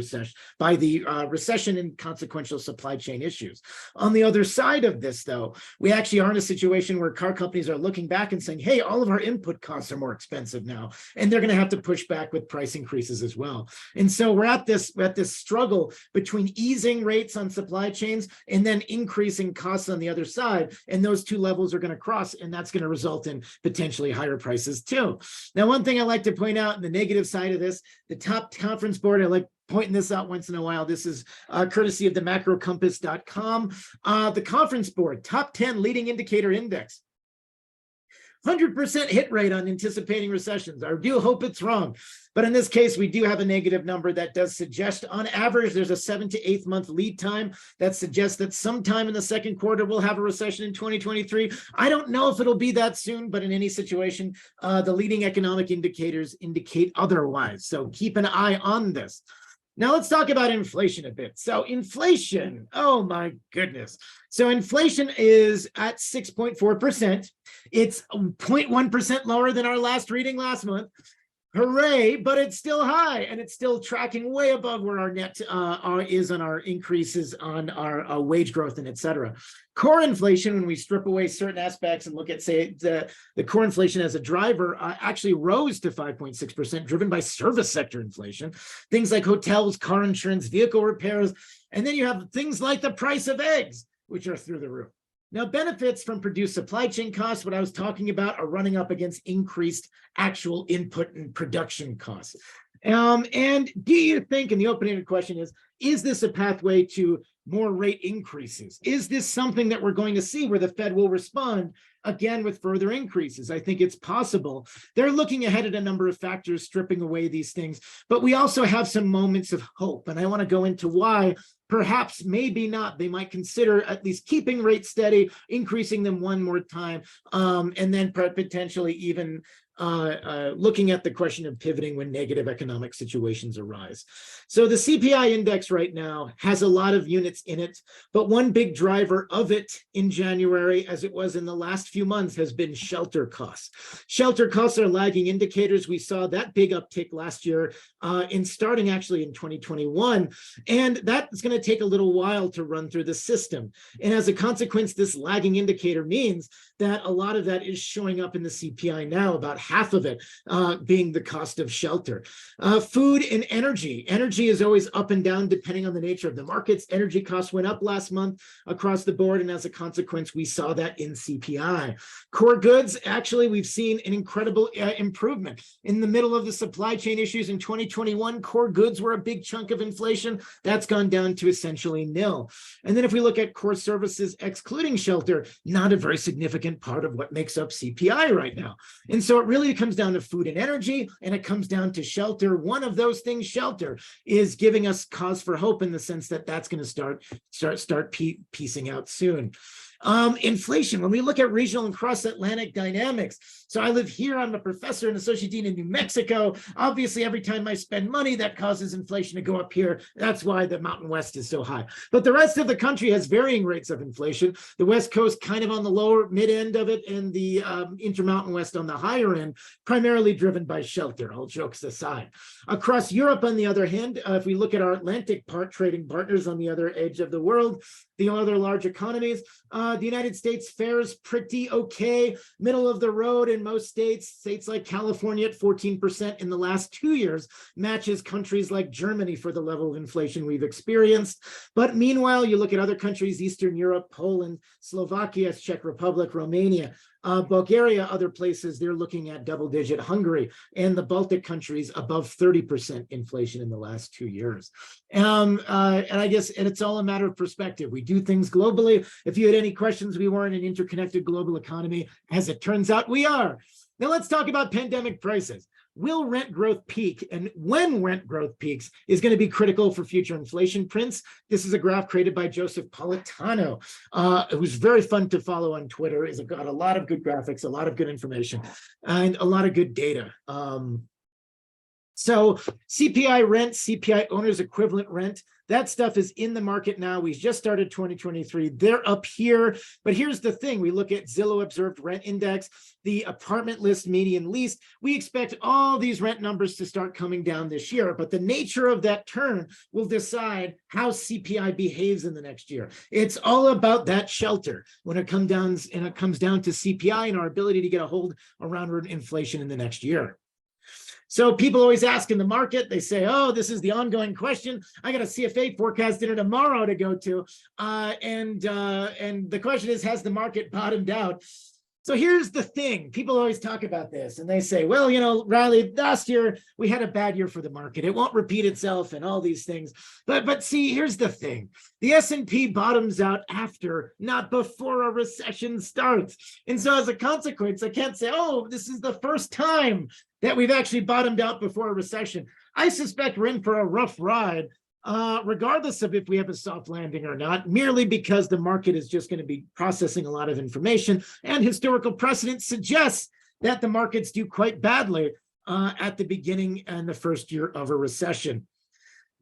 recession and consequential supply chain issues. On the other side of this, though, we actually are in a situation where car companies are looking back and saying, hey, all of our input costs are more expensive now, and they're going to have to push back with price increases as well. And so we're at this struggle between easing rates on supply chains and then increasing costs on the other side. And those two levels are going to cross, and that's going to result in potentially higher prices too. Now, one thing I like to point out in the negative side of this, the top conference board, I like pointing this out once in a while. This is courtesy of the macrocompass.com. The conference board, top 10 leading indicator index. 100% hit rate on anticipating recessions. I do hope it's wrong. But in this case, we do have a negative number that does suggest, on average, there's a 7 to 8 month lead time that suggests that sometime in the second quarter, we'll have a recession in 2023. I don't know if it'll be that soon, but in any situation, the leading economic indicators indicate otherwise. So keep an eye on this. Now let's talk about inflation a bit. So inflation, oh my goodness. So inflation is at 6.4%. It's 0.1% lower than our last reading last month. Hooray, but it's still high, and it's still tracking way above where our net is on our increases on our wage growth and et cetera. Core inflation, when we strip away certain aspects and look at, say, the core inflation as a driver, actually rose to 5.6%, driven by service sector inflation. Things like hotels, car insurance, vehicle repairs, and then you have things like the price of eggs, which are through the roof. Now, benefits from produced supply chain costs, what I was talking about, are running up against increased actual input and production costs. And do you think, and the open-ended question is this a pathway to more rate increases? Is this something that we're going to see where the Fed will respond again with further increases? I think it's possible. They're looking ahead at a number of factors, stripping away these things, but we also have some moments of hope. And I want to go into why perhaps, maybe not, they might consider at least keeping rates steady, increasing them one more time, and then potentially even looking at the question of pivoting when negative economic situations arise. So the CPI index right now has a lot of units in it, but one big driver of it in January, as it was in the last few months, has been shelter costs. Shelter costs are lagging indicators. We saw that big uptick last year starting actually in 2021, and that's going to take a little while to run through the system. And as a consequence, this lagging indicator means that a lot of that is showing up in the CPI now, about half of it being the cost of shelter. Food and energy. Energy is always up and down depending on the nature of the markets. Energy costs went up last month across the board, and as a consequence, we saw that in CPI. Core goods, actually, we've seen an incredible improvement. In the middle of the supply chain issues in 2021, core goods were a big chunk of inflation. That's gone down to essentially nil. And then if we look at core services, excluding shelter, not a very significant part of what makes up CPI right now. And so it really comes down to food and energy, and it comes down to shelter. One of those things, shelter, is giving us cause for hope in the sense that that's going to start piecing out soon. Inflation, when we look at regional and cross-Atlantic dynamics. So I live here, I'm a professor and associate dean in New Mexico. Obviously, every time I spend money, that causes inflation to go up here. That's why the Mountain West is so high. But the rest of the country has varying rates of inflation. The West Coast kind of on the lower mid end of it, and the Intermountain West on the higher end, primarily driven by shelter, all jokes aside. Across Europe, on the other hand, if we look at our Atlantic trading partners on the other edge of the world, the other large economies, the United States fares pretty okay, middle of the road in most states. States like California at 14% in the last 2 years matches countries like Germany for the level of inflation we've experienced. But meanwhile, you look at other countries, Eastern Europe, Poland, Slovakia, Czech Republic, Romania, Bulgaria, other places, they're looking at double-digit. Hungary and the Baltic countries above 30% inflation in the last 2 years. And I guess it's all a matter of perspective. We do things globally. If you had any questions, we weren't an interconnected global economy. As it turns out, we are. Now let's talk about pandemic prices. Will rent growth peak? And when rent growth peaks is going to be critical for future inflation prints. This is a graph created by Joseph Politano, who's very fun to follow on Twitter. He's got a lot of good graphics, a lot of good information, and a lot of good data. So CPI rent, CPI owner's equivalent rent, that stuff is in the market now. We just started 2023. They're up here. But here's the thing. We look at Zillow observed rent index, the apartment list median lease. We expect all these rent numbers to start coming down this year. But the nature of that turn will decide how CPI behaves in the next year. It's all about that shelter when it comes down to CPI and our ability to get a hold around inflation in the next year. So people always ask in the market, they say, oh, this is the ongoing question. I got a CFA forecast dinner tomorrow to go to. And the question is, has the market bottomed out? So here's the thing. People always talk about this and they say, well, you know, Riley, last year we had a bad year for the market. It won't repeat itself and all these things. But see, here's the thing. The S&P bottoms out after, not before a recession starts. And so as a consequence, I can't say, oh, this is the first time that we've actually bottomed out before a recession. I suspect we're in for a rough ride, regardless of if we have a soft landing or not, merely because the market is just going to be processing a lot of information, and historical precedent suggests that the markets do quite badly at the beginning and the first year of a recession.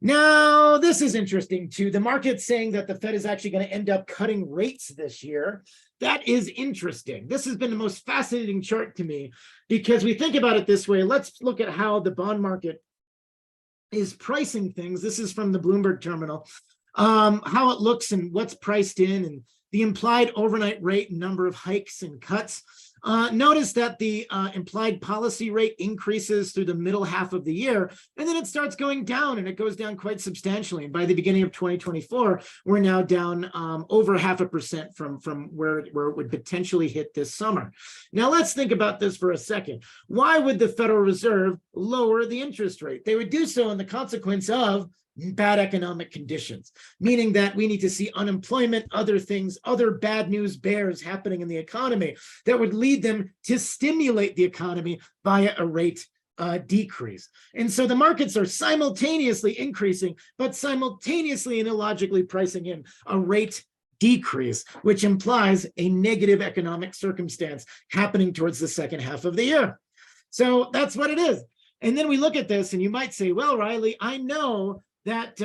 Now, this is interesting too. The market's saying that the Fed is actually going to end up cutting rates this year. That is interesting. This has been the most fascinating chart to me because we think about it this way. Let's look at how the bond market is pricing things. This is from the Bloomberg terminal, how it looks and what's priced in and the implied overnight rate and number of hikes and cuts. Notice that the implied policy rate increases through the middle half of the year, and then it starts going down, and it goes down quite substantially. And by the beginning of 2024, we're now down over 0.5% from where it would potentially hit this summer. Now, let's think about this for a second. Why would the Federal Reserve lower the interest rate? They would do so in the consequence of bad economic conditions, meaning that we need to see unemployment, other things, other bad news bears happening in the economy that would lead them to stimulate the economy via a rate decrease. And so the markets are simultaneously increasing, but simultaneously and illogically pricing in a rate decrease, which implies a negative economic circumstance happening towards the second half of the year. So that's what it is. And then we look at this and you might say, well, Riley, I know that,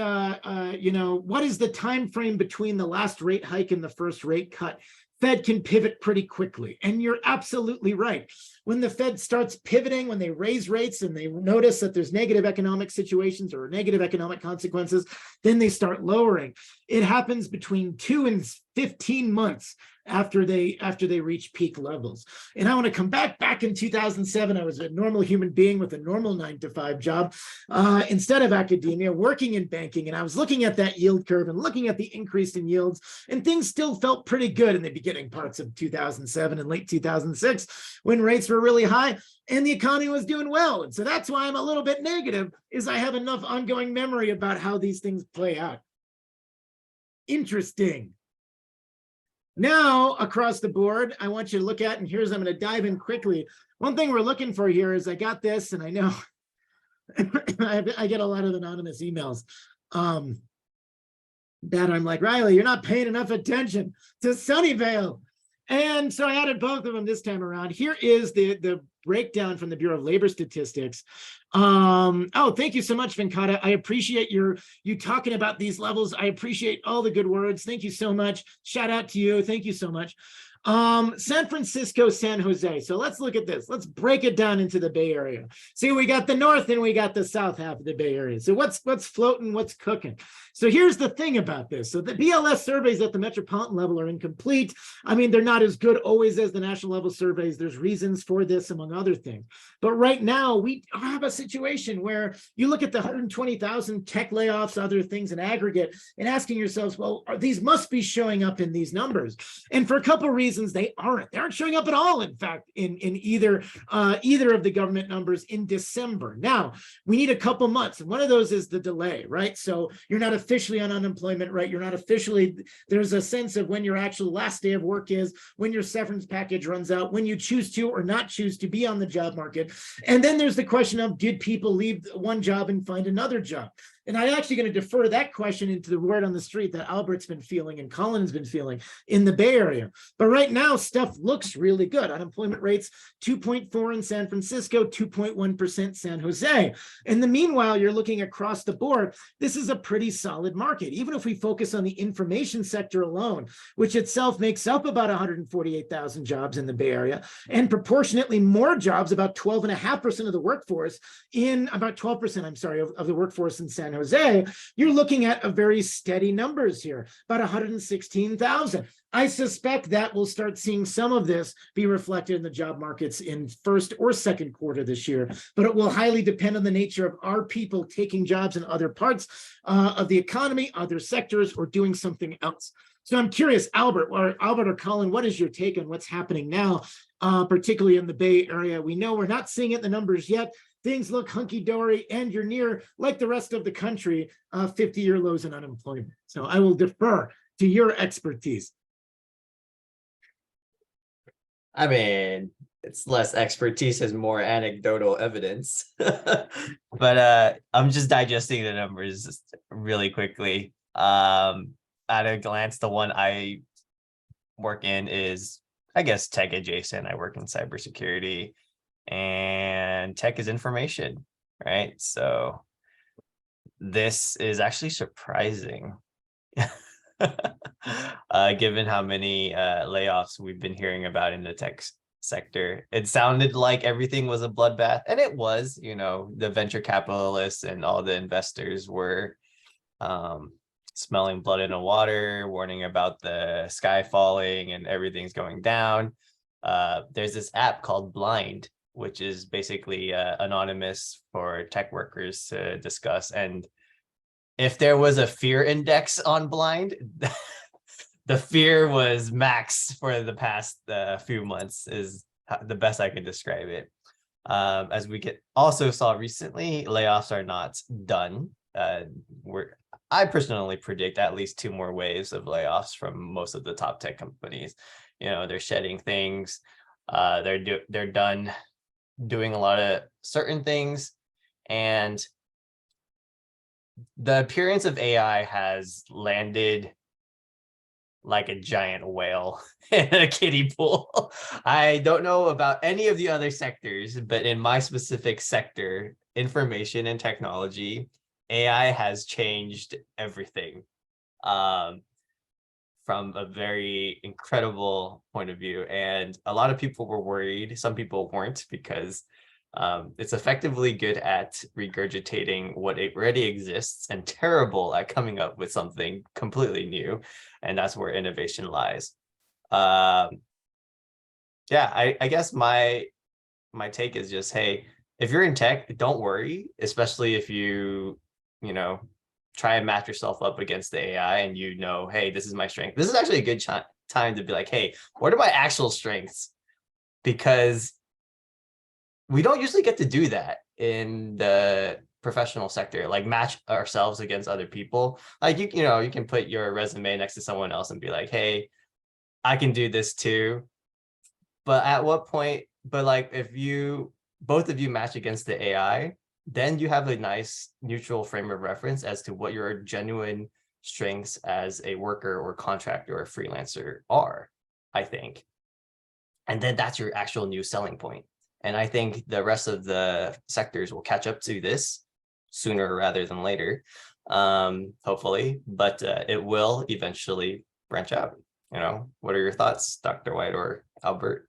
what is the time frame between the last rate hike and the first rate cut? Fed can pivot pretty quickly. And you're absolutely right. When the Fed starts pivoting, when they raise rates and they notice that there's negative economic situations or negative economic consequences, then they start lowering. It happens between 2 and 15 months after they reach peak levels. And I want to come back in 2007, I was a normal human being with a normal 9-to-5 job instead of academia, working in banking. And I was looking at that yield curve and looking at the increase in yields, and things still felt pretty good in the beginning parts of 2007 and late 2006 when rates were really high and the economy was doing well. And so that's why I'm a little bit negative, is I have enough ongoing memory about how these things play out. Interesting. Now, across the board, I want you to look at, and here's, I'm going to dive in quickly. One thing we're looking for here is, I got this, and I know I get a lot of anonymous emails. that I'm like, Riley, you're not paying enough attention to Sunnyvale. And so I added both of them this time around. Here is the breakdown from the Bureau of Labor Statistics. Oh, thank you so much, Venkata. I appreciate you talking about these levels. I appreciate all the good words. Thank you so much. Shout out to you. Thank you so much. San Francisco, San Jose. So let's look at this. Let's break it down into the Bay Area. See, we got the north and we got the south half of the Bay Area. So what's floating, what's cooking? So here's the thing about this. So the BLS surveys at the metropolitan level are incomplete. I mean, they're not as good always as the national level surveys. There's reasons for this, among other things. But right now, we have a situation where you look at the 120,000 tech layoffs, other things in aggregate, and asking yourselves, well, these must be showing up in these numbers. And for a couple of reasons, they aren't. They aren't showing up at all, in fact, in either of the government numbers in December. Now, we need a couple months, and one of those is the delay, right? So you're not officially on unemployment, right? You're not officially, there's a sense of when your actual last day of work is, when your severance package runs out, when you choose to or not choose to be on the job market. And then there's the question of, did people leave one job and find another job? And I'm actually going to defer that question into the word on the street that Albert's been feeling and Colin's been feeling in the Bay Area. But right now, stuff looks really good. Unemployment rates 2.4 in San Francisco, 2.1% San Jose. In the meanwhile, you're looking across the board. This is a pretty solid market. Even if we focus on the information sector alone, which itself makes up about 148,000 jobs in the Bay Area, and proportionately more jobs, about 12.5% of the workforce in about 12%, I'm sorry, of the workforce in San Jose, you're looking at a very steady numbers here, about 116,000. I suspect that we'll start seeing some of this be reflected in the job markets in first or second quarter this year, but it will highly depend on the nature of our people taking jobs in other parts of the economy, other sectors, or doing something else. So I'm curious, Albert or Colin, what is your take on what's happening now, particularly in the Bay Area? We know we're not seeing it in the numbers yet. Things look hunky-dory, and you're near, like the rest of the country, 50-year lows in unemployment. So I will defer to your expertise. I mean, it's less expertise, as more anecdotal evidence. But I'm just digesting the numbers just really quickly. At a glance, the one I work in is, I guess, tech adjacent. I work in cybersecurity, and tech is information, right? So this is actually surprising. Given how many layoffs we've been hearing about in the tech sector. It sounded like everything was a bloodbath, and it was. You know, the venture capitalists and all the investors were smelling blood in the water, warning about the sky falling and everything's going down. There's this app called Blind, which is basically anonymous for tech workers to discuss. And if there was a fear index on Blind, the fear was max for the past few months, is the best I could describe it. As we also saw recently, layoffs are not done. I personally predict at least 2 more waves of layoffs from most of the top tech companies. You know, they're shedding things. They're done doing a lot of certain things, and the appearance of AI has landed like a giant whale in a kiddie pool. I don't know about any of the other sectors, but in my specific sector, information and technology, AI has changed everything from a very incredible point of view. And a lot of people were worried. Some people weren't, because it's effectively good at regurgitating what already exists and terrible at coming up with something completely new. And that's where innovation lies. Yeah, I guess my take is just, hey, if you're in tech, don't worry, especially if you try and match yourself up against the AI and hey, this is my strength. This is actually a good time to be like, hey, what are my actual strengths? Because we don't usually get to do that in the professional sector, like match ourselves against other people. Like, you can put your resume next to someone else and be like, hey, I can do this too. But at what point, like, if both of you match against the AI, then you have a nice neutral frame of reference as to what your genuine strengths as a worker or contractor or freelancer are, I think. And then that's your actual new selling point. And I think the rest of the sectors will catch up to this sooner rather than later, hopefully, but it will eventually branch out. What are your thoughts, Dr. White or Albert?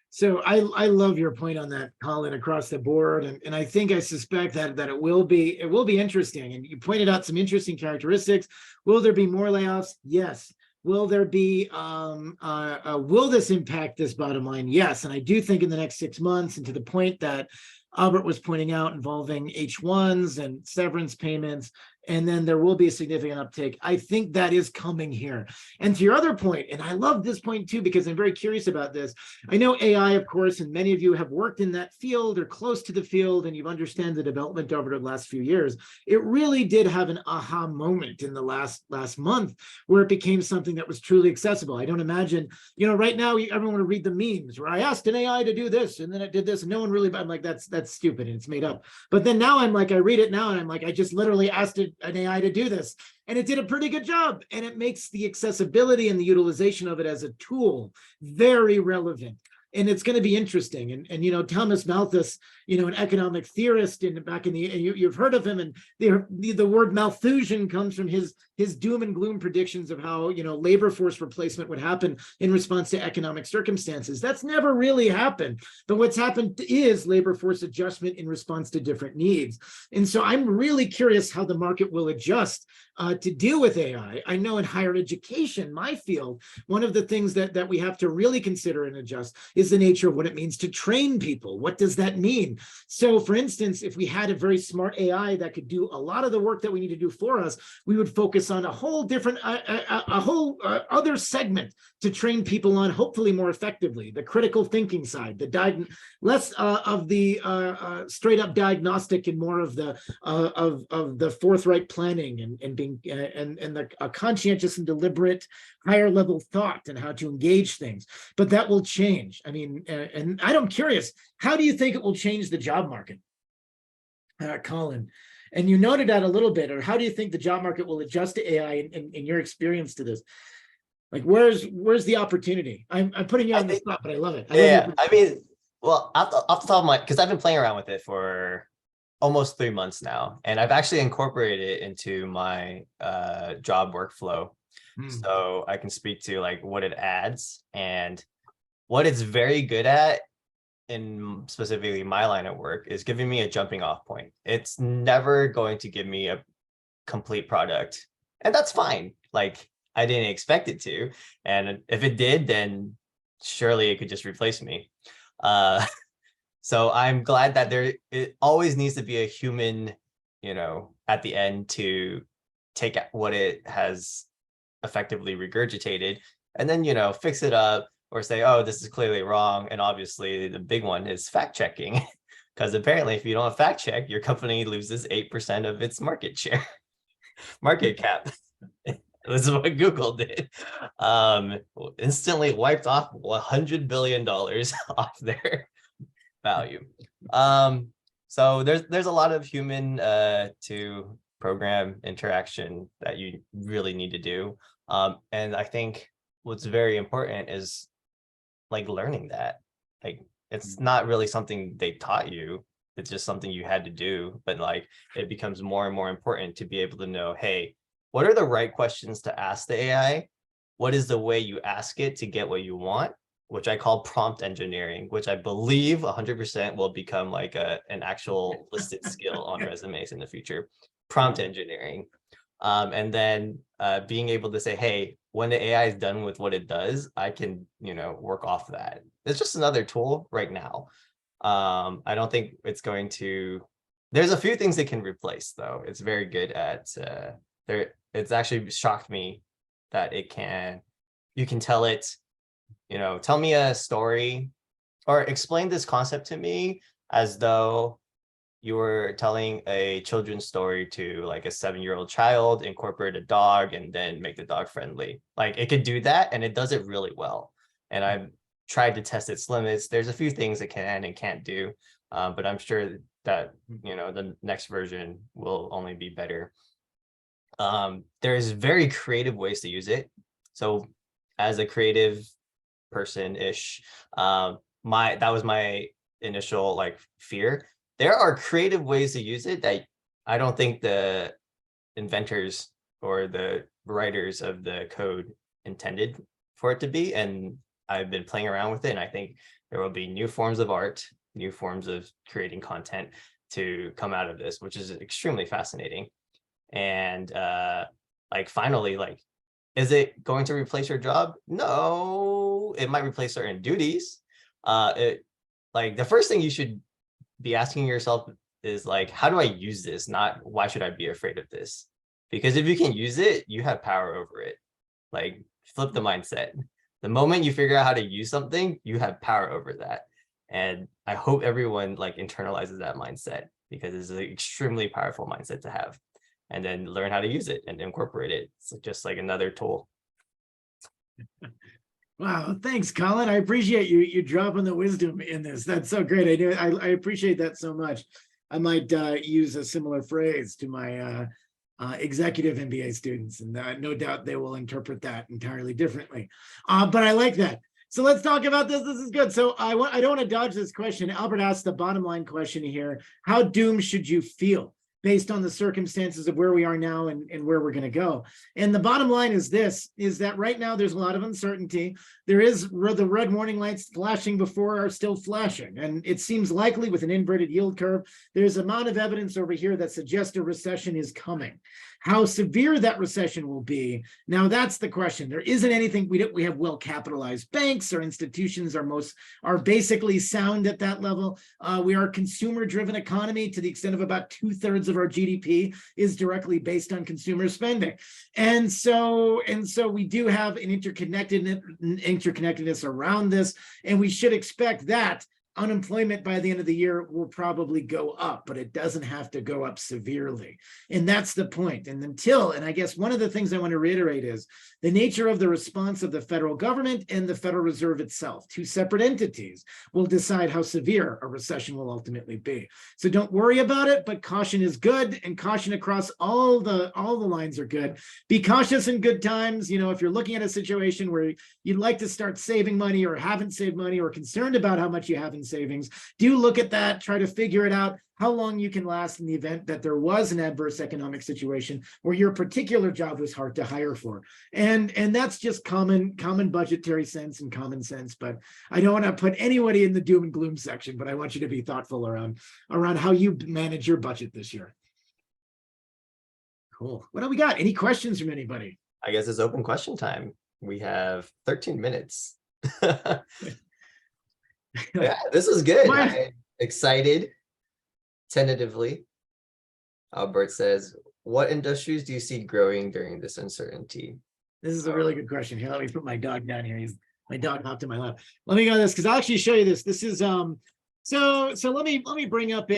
So I love your point on that, Colin, across the board, and I think I suspect that it will be interesting. And you pointed out some interesting characteristics. Will there be more layoffs? Yes. Will there be will this impact this bottom line? Yes. And I do think in the next 6 months, and to the point that Albert was pointing out, involving H1s and severance payments, and then there will be a significant uptake. I think that is coming here. And to your other point, and I love this point too, because I'm very curious about this. I know AI, of course, and many of you have worked in that field or close to the field, and you've understand the development over the last few years. It really did have an aha moment in the last month where it became something that was truly accessible. I don't imagine, right now, everyone will read the memes where I asked an AI to do this, and then it did this, and no one really, I'm like, that's stupid and it's made up. But then now I'm like, I read it now and I'm like, I just literally asked an AI to do this, and it did a pretty good job. And it makes the accessibility and the utilization of it as a tool very relevant. And it's going to be interesting. And Thomas Malthus, an economic theorist, you've heard of him, and the word Malthusian comes from his doom and gloom predictions of how labor force replacement would happen in response to economic circumstances. That's never really happened. But what's happened is labor force adjustment in response to different needs. And so I'm really curious how the market will adjust to deal with AI. I know in higher education, my field, one of the things that we have to really consider and adjust is the nature of what it means to train people. What does that mean? So for instance, if we had a very smart AI that could do a lot of the work that we need to do for us, we would focus on a whole different, other segment to train people on, hopefully more effectively, the critical thinking side, less of the straight up diagnostic and more of the forthright planning and being a conscientious and deliberate higher level thought and how to engage things. But that will change. I mean, and I'm curious, how do you think it will change the job market, Colin? And you noted that a little bit, or how do you think the job market will adjust to AI in your experience to this? Like, where's the opportunity? I'm putting you on the spot, but I love it. I mean, well, off the top of my, because I've been playing around with it for almost 3 months now, and I've actually incorporated it into my job workflow. So I can speak to like what it adds and what it's very good at, in specifically my line of work, is giving me a jumping off point. It's never going to give me a complete product, and that's fine. Like, I didn't expect it to, and if it did, then surely it could just replace me. So I'm glad that it always needs to be a human, at the end to take what it has effectively regurgitated and then, fix it up or say, oh, this is clearly wrong. And obviously the big one is fact checking, because apparently if you don't fact check, your company loses 8% of its market share, market cap. This is what Google did. Instantly wiped off $100 billion off their value. So there's a lot of human to program interaction that you really need to do. And I think what's very important is like learning that. Like, it's not really something they taught you. It's just something you had to do. But like, it becomes more and more important to be able to know, hey, what are the right questions to ask the AI? What is the way you ask it to get what you want? Which I call prompt engineering, which I believe 100% will become like an actual listed skill on resumes in the future. Prompt engineering. And then being able to say, hey, when the AI is done with what it does, I can, work off that. It's just another tool right now. I don't think it's going to, there's a few things it can replace though. It's very good at, it's actually shocked me that you can tell it, tell me a story or explain this concept to me as though you were telling a children's story to like a 7-year-old child, incorporate a dog, and then make the dog friendly. Like, it could do that, and it does it really well. And I've tried to test its limits. There's a few things it can and can't do, but I'm sure that, you know, the next version will only be better. There's very creative ways to use it. So as a creative person-ish, that was my initial like fear. There are creative ways to use it that I don't think the inventors or the writers of the code intended for it to be. And I've been playing around with it, and I think there will be new forms of art, new forms of creating content to come out of this, which is extremely fascinating. And like finally, like, is it going to replace your job? No, it might replace certain duties. Like the first thing you should be asking yourself is like, how do I use this? Not why should I be afraid of this? Because if you can use it, you have power over it. Like flip the mindset. The moment you figure out how to use something, you have power over that. And I hope everyone like internalizes that mindset, because it's an extremely powerful mindset to have. And then learn how to use it and incorporate it. It's just like another tool. Wow, thanks, Colin. I appreciate you dropping the wisdom in this. That's so great. I appreciate that so much. I might use a similar phrase to my executive MBA students, and no doubt they will interpret that entirely differently. But I like that. So let's talk about this. This is good. So I don't want to dodge this question. Albert asked the bottom line question here: how doomed should you feel based on the circumstances of where we are now and where we're going to go? And the bottom line is this, is that right now there's a lot of uncertainty. There is the red warning lights flashing before are still flashing. And it seems likely with an inverted yield curve, there's an amount of evidence over here that suggests a recession is coming. How severe that recession will be, now that's the question. There isn't anything, we have well-capitalized banks. Our institutions are basically sound at that level. We are a consumer-driven economy to the extent of about 2/3 of our GDP is directly based on consumer spending. And so we do have an interconnectedness around this, and we should expect that unemployment by the end of the year will probably go up, but it doesn't have to go up severely. And that's the point. And I guess one of the things I want to reiterate is the nature of the response of the federal government and the Federal Reserve itself. Two separate entities will decide how severe a recession will ultimately be. So don't worry about it, but caution is good, and caution across all the lines are good. Be cautious in good times. You know, if you're looking at a situation where you'd like to start saving money or haven't saved money or concerned about how much you have in savings, do look at that, try to figure it out, how long you can last in the event that there was an adverse economic situation where your particular job was hard to hire for. And that's just common budgetary sense and common sense. But I don't want to put anybody in the doom and gloom section, but I want you to be thoughtful around how you manage your budget this year. Cool. What do we got? Any questions from anybody? I guess it's open question time. We have 13 minutes. Yeah, this is good. I'm excited. Tentatively, Albert says, what industries do you see growing during this uncertainty? This is a really good question. Here, let me put my dog down here. My dog hopped in my lap. Let me go to this because I'll actually show you this. This is so let me bring up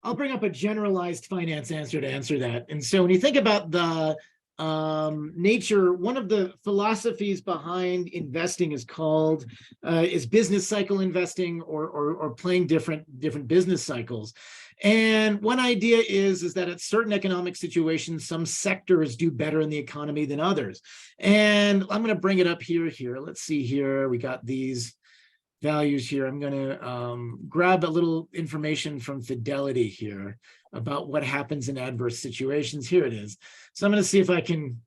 I'll bring up a generalized finance answer to answer that. And so when you think about the nature, one of the philosophies behind investing is called is business cycle investing, or playing different business cycles. And one idea is that at certain economic situations, some sectors do better in the economy than others. And I'm going to bring it up here. Let's see here. We got these values here. I'm going to grab a little information from Fidelity here about what happens in adverse situations. Here it is. So I'm going to see if I can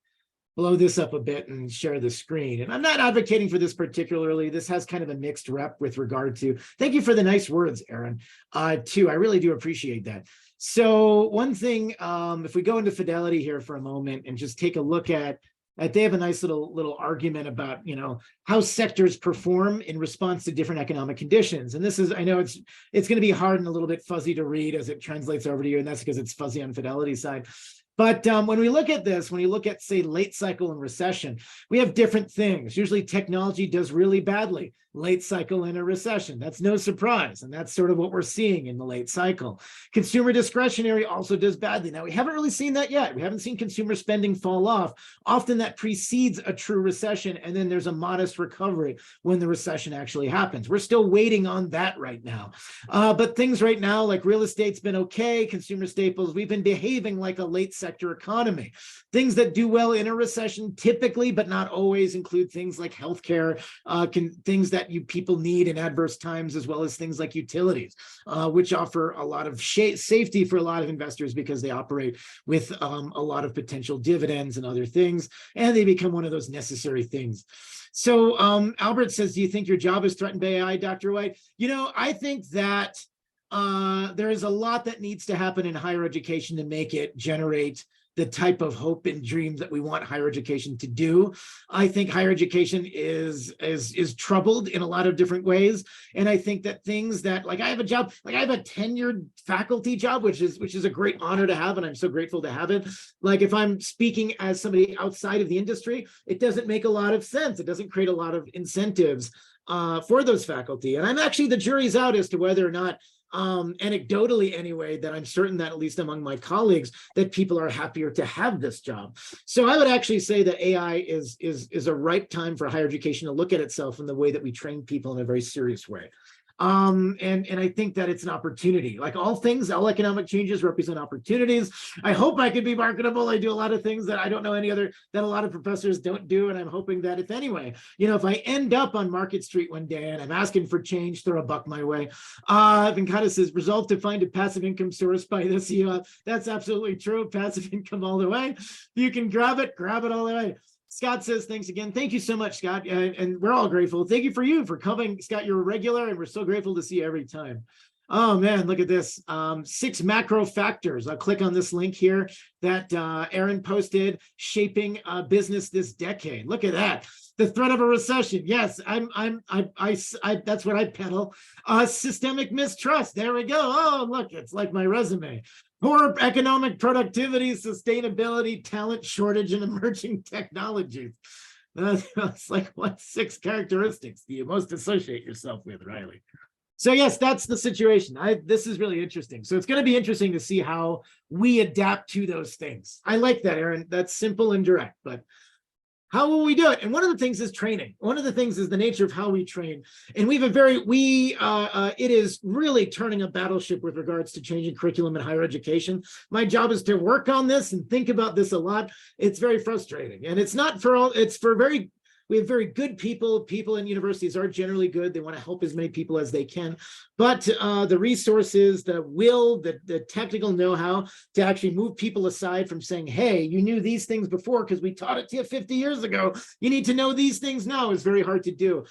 blow this up a bit and share the screen. And I'm not advocating for this particularly. This has kind of a mixed rep with regard to, thank you for the nice words, Aaron, too. I really do appreciate that. So one thing, if we go into Fidelity here for a moment and just take a look at, they have a nice little argument about, you know, how sectors perform in response to different economic conditions. And this is, I know it's going to be hard and a little bit fuzzy to read as it translates over to you, and that's because it's fuzzy on Fidelity's side. But when we look at this, when you look at, say, late cycle and recession, we have different things. Usually technology does really badly. late cycle in a recession. That's no surprise. And that's sort of what we're seeing in the late cycle. Consumer discretionary also does badly. Now, we haven't really seen that yet. We haven't seen consumer spending fall off. Often that precedes a true recession, and then there's a modest recovery when the recession actually happens. We're still waiting on that right now. But things right now, like real estate's been okay, consumer staples, we've been behaving like a late sector economy. Things that do well in a recession typically, but not always, include things like healthcare, things that people need in adverse times, as well as things like utilities, which offer a lot of safety for a lot of investors because they operate with a lot of potential dividends and other things, and they become one of those necessary things. So Albert says, do you think your job is threatened by AI, Dr. White? I think that there is a lot that needs to happen in higher education to make it generate the type of hope and dream that we want higher education to do. I think higher education is troubled in a lot of different ways. And I think that things that, like, I have a job, like I have a tenured faculty job, which is a great honor to have, and I'm so grateful to have it. Like, if I'm speaking as somebody outside of the industry, it doesn't make a lot of sense. It doesn't create a lot of incentives for those faculty. And I'm actually, the jury's out as to whether or not, anecdotally anyway, that I'm certain that at least among my colleagues, that people are happier to have this job. So I would actually say that AI is a ripe time for higher education to look at itself in the way that we train people in a very serious way. And I think that it's an opportunity. Like all things, all economic changes represent opportunities. I hope I can be marketable. I do a lot of things that I don't know any other, that a lot of professors don't do. And I'm hoping that if I end up on Market Street one day and I'm asking for change, throw $1 my way. Venkata says, resolve to find a passive income source by this year. That's absolutely true. Passive income all the way. You can grab it all the way. Scott says, thanks again. Thank you so much, Scott. And we're all grateful. Thank you for coming, Scott. You're a regular, and we're so grateful to see you every time. Oh, man, look at this. 6 macro factors. I'll click on this link here that Aaron posted, shaping business this decade. Look at that. The threat of a recession. Yes, that's what I peddle. Systemic mistrust. There we go. Oh, look, it's like my resume. Poor economic productivity, sustainability, talent shortage, and emerging technologies. That's like, what 6 characteristics do you most associate yourself with, Riley? So yes, that's the situation. This is really interesting. So it's going to be interesting to see how we adapt to those things. I like that, Aaron. That's simple and direct, but how will we do it? And one of the things is training. One of the things is the nature of how we train. And it is really turning a battleship with regards to changing curriculum in higher education. My job is to work on this and think about this a lot. It's very frustrating. And it's not for all, we have very good people. People in universities are generally good. They want to help as many people as they can. But the resources, the will, the technical know-how to actually move people aside from saying, hey, you knew these things before because we taught it to you 50 years ago. You need to know these things now, is very hard to do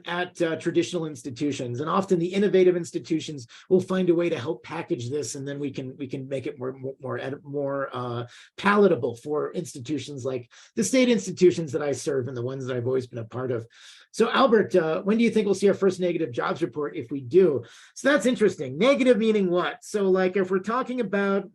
at traditional institutions. And often the innovative institutions will find a way to help package this, and then we can make it more palatable for institutions like the state institutions that I serve and the ones that I've always been a part of. So Albert, when do you think we'll see our first negative jobs report if we do? So that's interesting. Negative meaning what? So like if we're talking about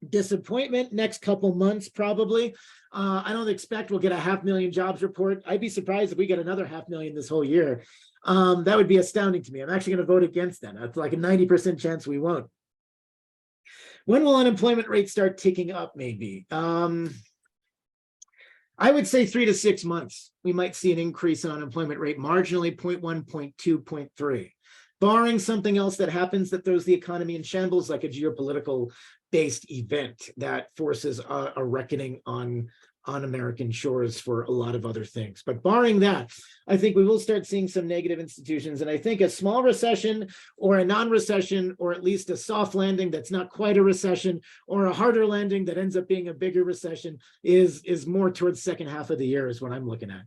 disappointment next couple months, probably. I don't expect we'll get a 500,000 jobs report. I'd be surprised if we get another 500,000 this whole year. That would be astounding to me. I'm actually going to vote against that. It's like a 90% chance we won't. When will unemployment rates start ticking up? Maybe. I would say 3 to 6 months, we might see an increase in unemployment rate, marginally 0.1, 0.2, 0.3. Barring something else that happens that throws the economy in shambles, like a geopolitical-based event that forces a reckoning on American shores for a lot of other things. But barring that, I think we will start seeing some negative institutions. And I think a small recession or a non-recession, or at least a soft landing that's not quite a recession, or a harder landing that ends up being a bigger recession is more towards second half of the year is what I'm looking at.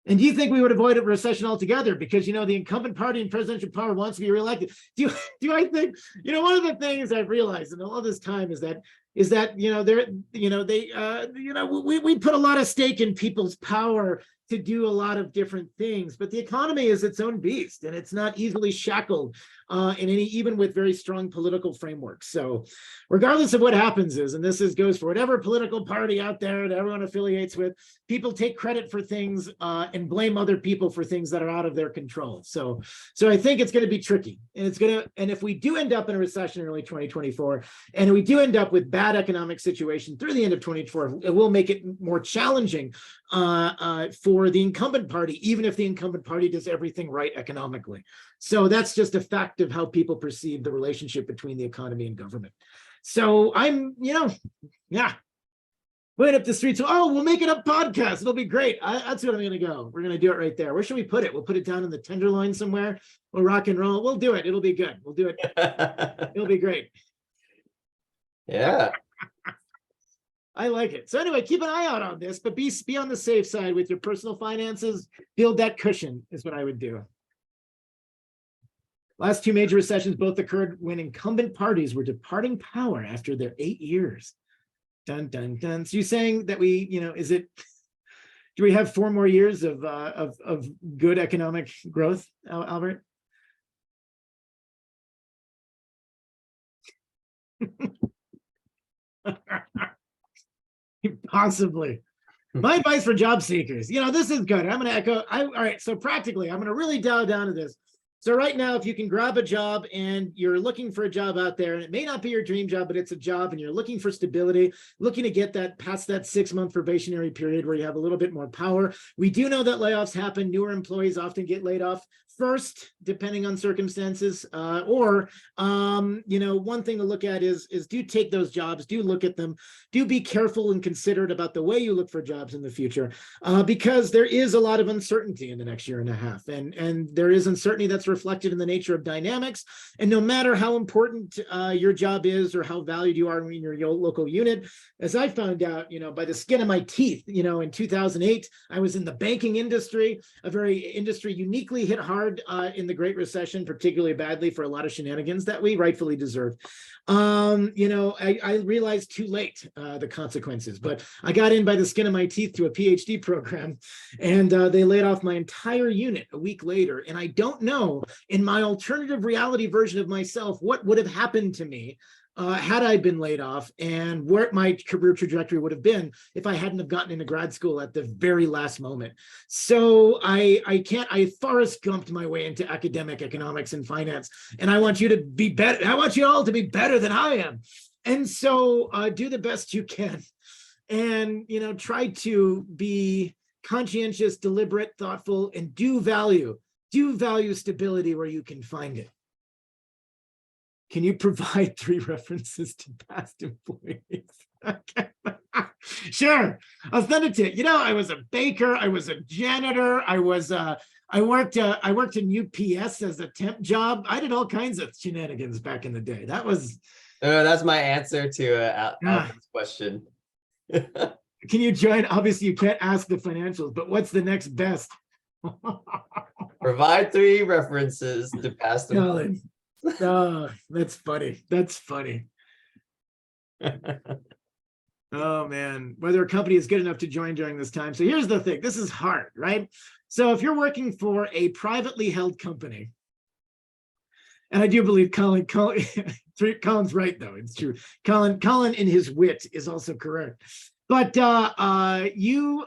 And do you think we would avoid a recession altogether? Because, the incumbent party in presidential power wants to be reelected. Do I think, one of the things I've realized in all this time is that is that, we put a lot of stake in people's power to do a lot of different things, but the economy is its own beast, and it's not easily shackled even with very strong political frameworks. So regardless of what happens and goes for whatever political party out there that everyone affiliates with, people take credit for things and blame other people for things that are out of their control. So I think it's going to be tricky, and if we do end up in a recession in early 2024, and we do end up with bad economic situation through the end of 2024, it will make it more challenging for the incumbent party, even if the incumbent party does everything right economically. So that's just a fact of how people perceive the relationship between the economy and government. So I'm, going up the street. So, we'll make it a podcast. It'll be great. That's what I'm going to go. We're going to do it right there. Where should we put it? We'll put it down in the Tenderloin somewhere. We'll rock and roll. We'll do it. It'll be good. We'll do it. It'll be great. Yeah. I like it. So anyway, keep an eye out on this, but be on the safe side with your personal finances. Build that cushion is what I would do. Last two major recessions both occurred when incumbent parties were departing power after their 8 years. Dun, dun, dun. So you're saying that do we have 4 more years of good economic growth, Albert? Possibly. My advice for job seekers, this is good. I'm going to echo. All right. So practically, I'm going to really dial down to this. So right now, if you can grab a job and you're looking for a job out there, and it may not be your dream job, but it's a job and you're looking for stability, looking to get that past that 6-month probationary period where you have a little bit more power. We do know that layoffs happen. Newer employees often get laid off first, depending on circumstances. One thing to look at is do take those jobs, do look at them, do be careful and considerate about the way you look for jobs in the future, because there is a lot of uncertainty in the next year and a half, and there is uncertainty that's reflected in the nature of dynamics. And no matter how important your job is or how valued you are in your local unit, as I found out, by the skin of my teeth, in 2008, I was in the banking industry, a very industry uniquely hit hard in the Great Recession, particularly badly for a lot of shenanigans that we rightfully deserved. I realized too late the consequences, but I got in by the skin of my teeth to a PhD program, and they laid off my entire unit a week later. And I don't know, in my alternative reality version of myself, what would have happened to me had I been laid off, and where my career trajectory would have been if I hadn't have gotten into grad school at the very last moment. So I Forrest Gumped my way into academic economics and finance, and I want you to be better. I want you all to be better than I am. And so do the best you can, and try to be conscientious, deliberate, thoughtful, and do value stability where you can find it. Can you provide 3 references to past employees? Okay. Sure, I'll send it to you. I was a baker, I was a janitor, I worked in UPS as a temp job. I did all kinds of shenanigans back in the day. That's my answer to Alvin's question. Can you join? Obviously, you can't ask the financials, but what's the next best? Provide 3 references to past employees. Oh, that's funny. That's funny. Oh man, whether a company is good enough to join during this time. So here's the thing. This is hard, right? So if you're working for a privately held company, and I do believe Colin's right, though. It's true. Colin in his wit is also correct. But when you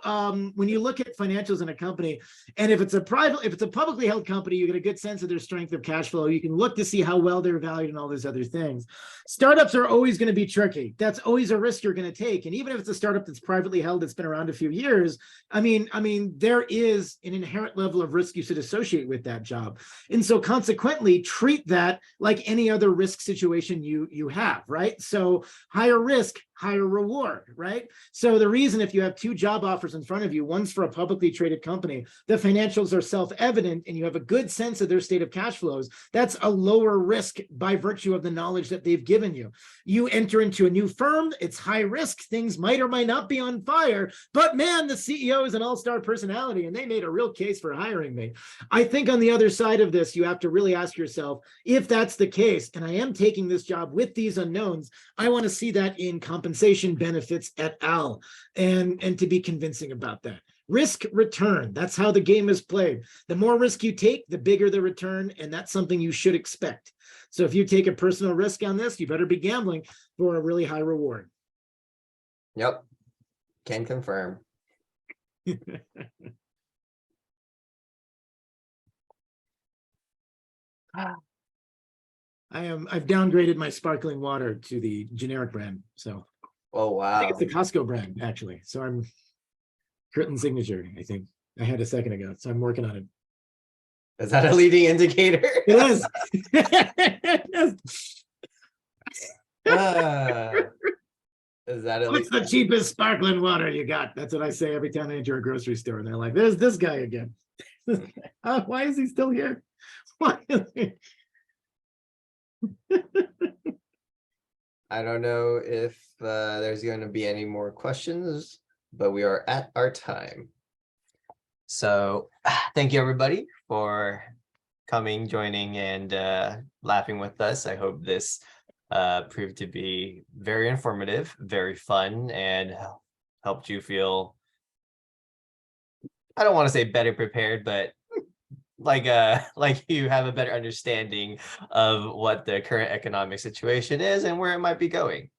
look at financials in a company, and if it's a publicly held company, you get a good sense of their strength of cash flow. You can look to see how well they're valued and all these other things. Startups are always going to be tricky. That's always a risk you're going to take. And even if it's a startup that's privately held, that's been around a few years, I mean, there is an inherent level of risk you should associate with that job. And so consequently, treat that like any other risk situation you have, right? So higher risk, higher reward, right? So the reason, if you have two job offers in front of you, one's for a publicly traded company, the financials are self-evident and you have a good sense of their state of cash flows, that's a lower risk by virtue of the knowledge that they've given you. You enter into a new firm, it's high risk, things might or might not be on fire, but man, the CEO is an all-star personality and they made a real case for hiring me. I think on the other side of this, you have to really ask yourself, if that's the case, and I am taking this job with these unknowns, I want to see that in compensation, benefits, et al. And to be convincing about that. Risk return, that's how the game is played. The more risk you take, the bigger the return, and that's something you should expect. So if you take a personal risk on this, you better be gambling for a really high reward. Yep. Can confirm. I've downgraded my sparkling water to the generic brand. So Oh, I think wow. it's the Costco brand, actually. So I'm Curtin Signature, I think. I had a second ago, so I'm working on it. Is that a leading indicator? It is. Is that at What's least the cheapest sparkling water you got? That's what I say every time I enter a grocery store. And they're like, there's this guy again. Why is he still here? Why is he? I don't know if there's going to be any more questions, but we are at our time. So thank you everybody for coming, joining, and laughing with us. I hope this proved to be very informative, very fun, and helped you feel, I don't want to say better prepared, but like you have a better understanding of what the current economic situation is and where it might be going.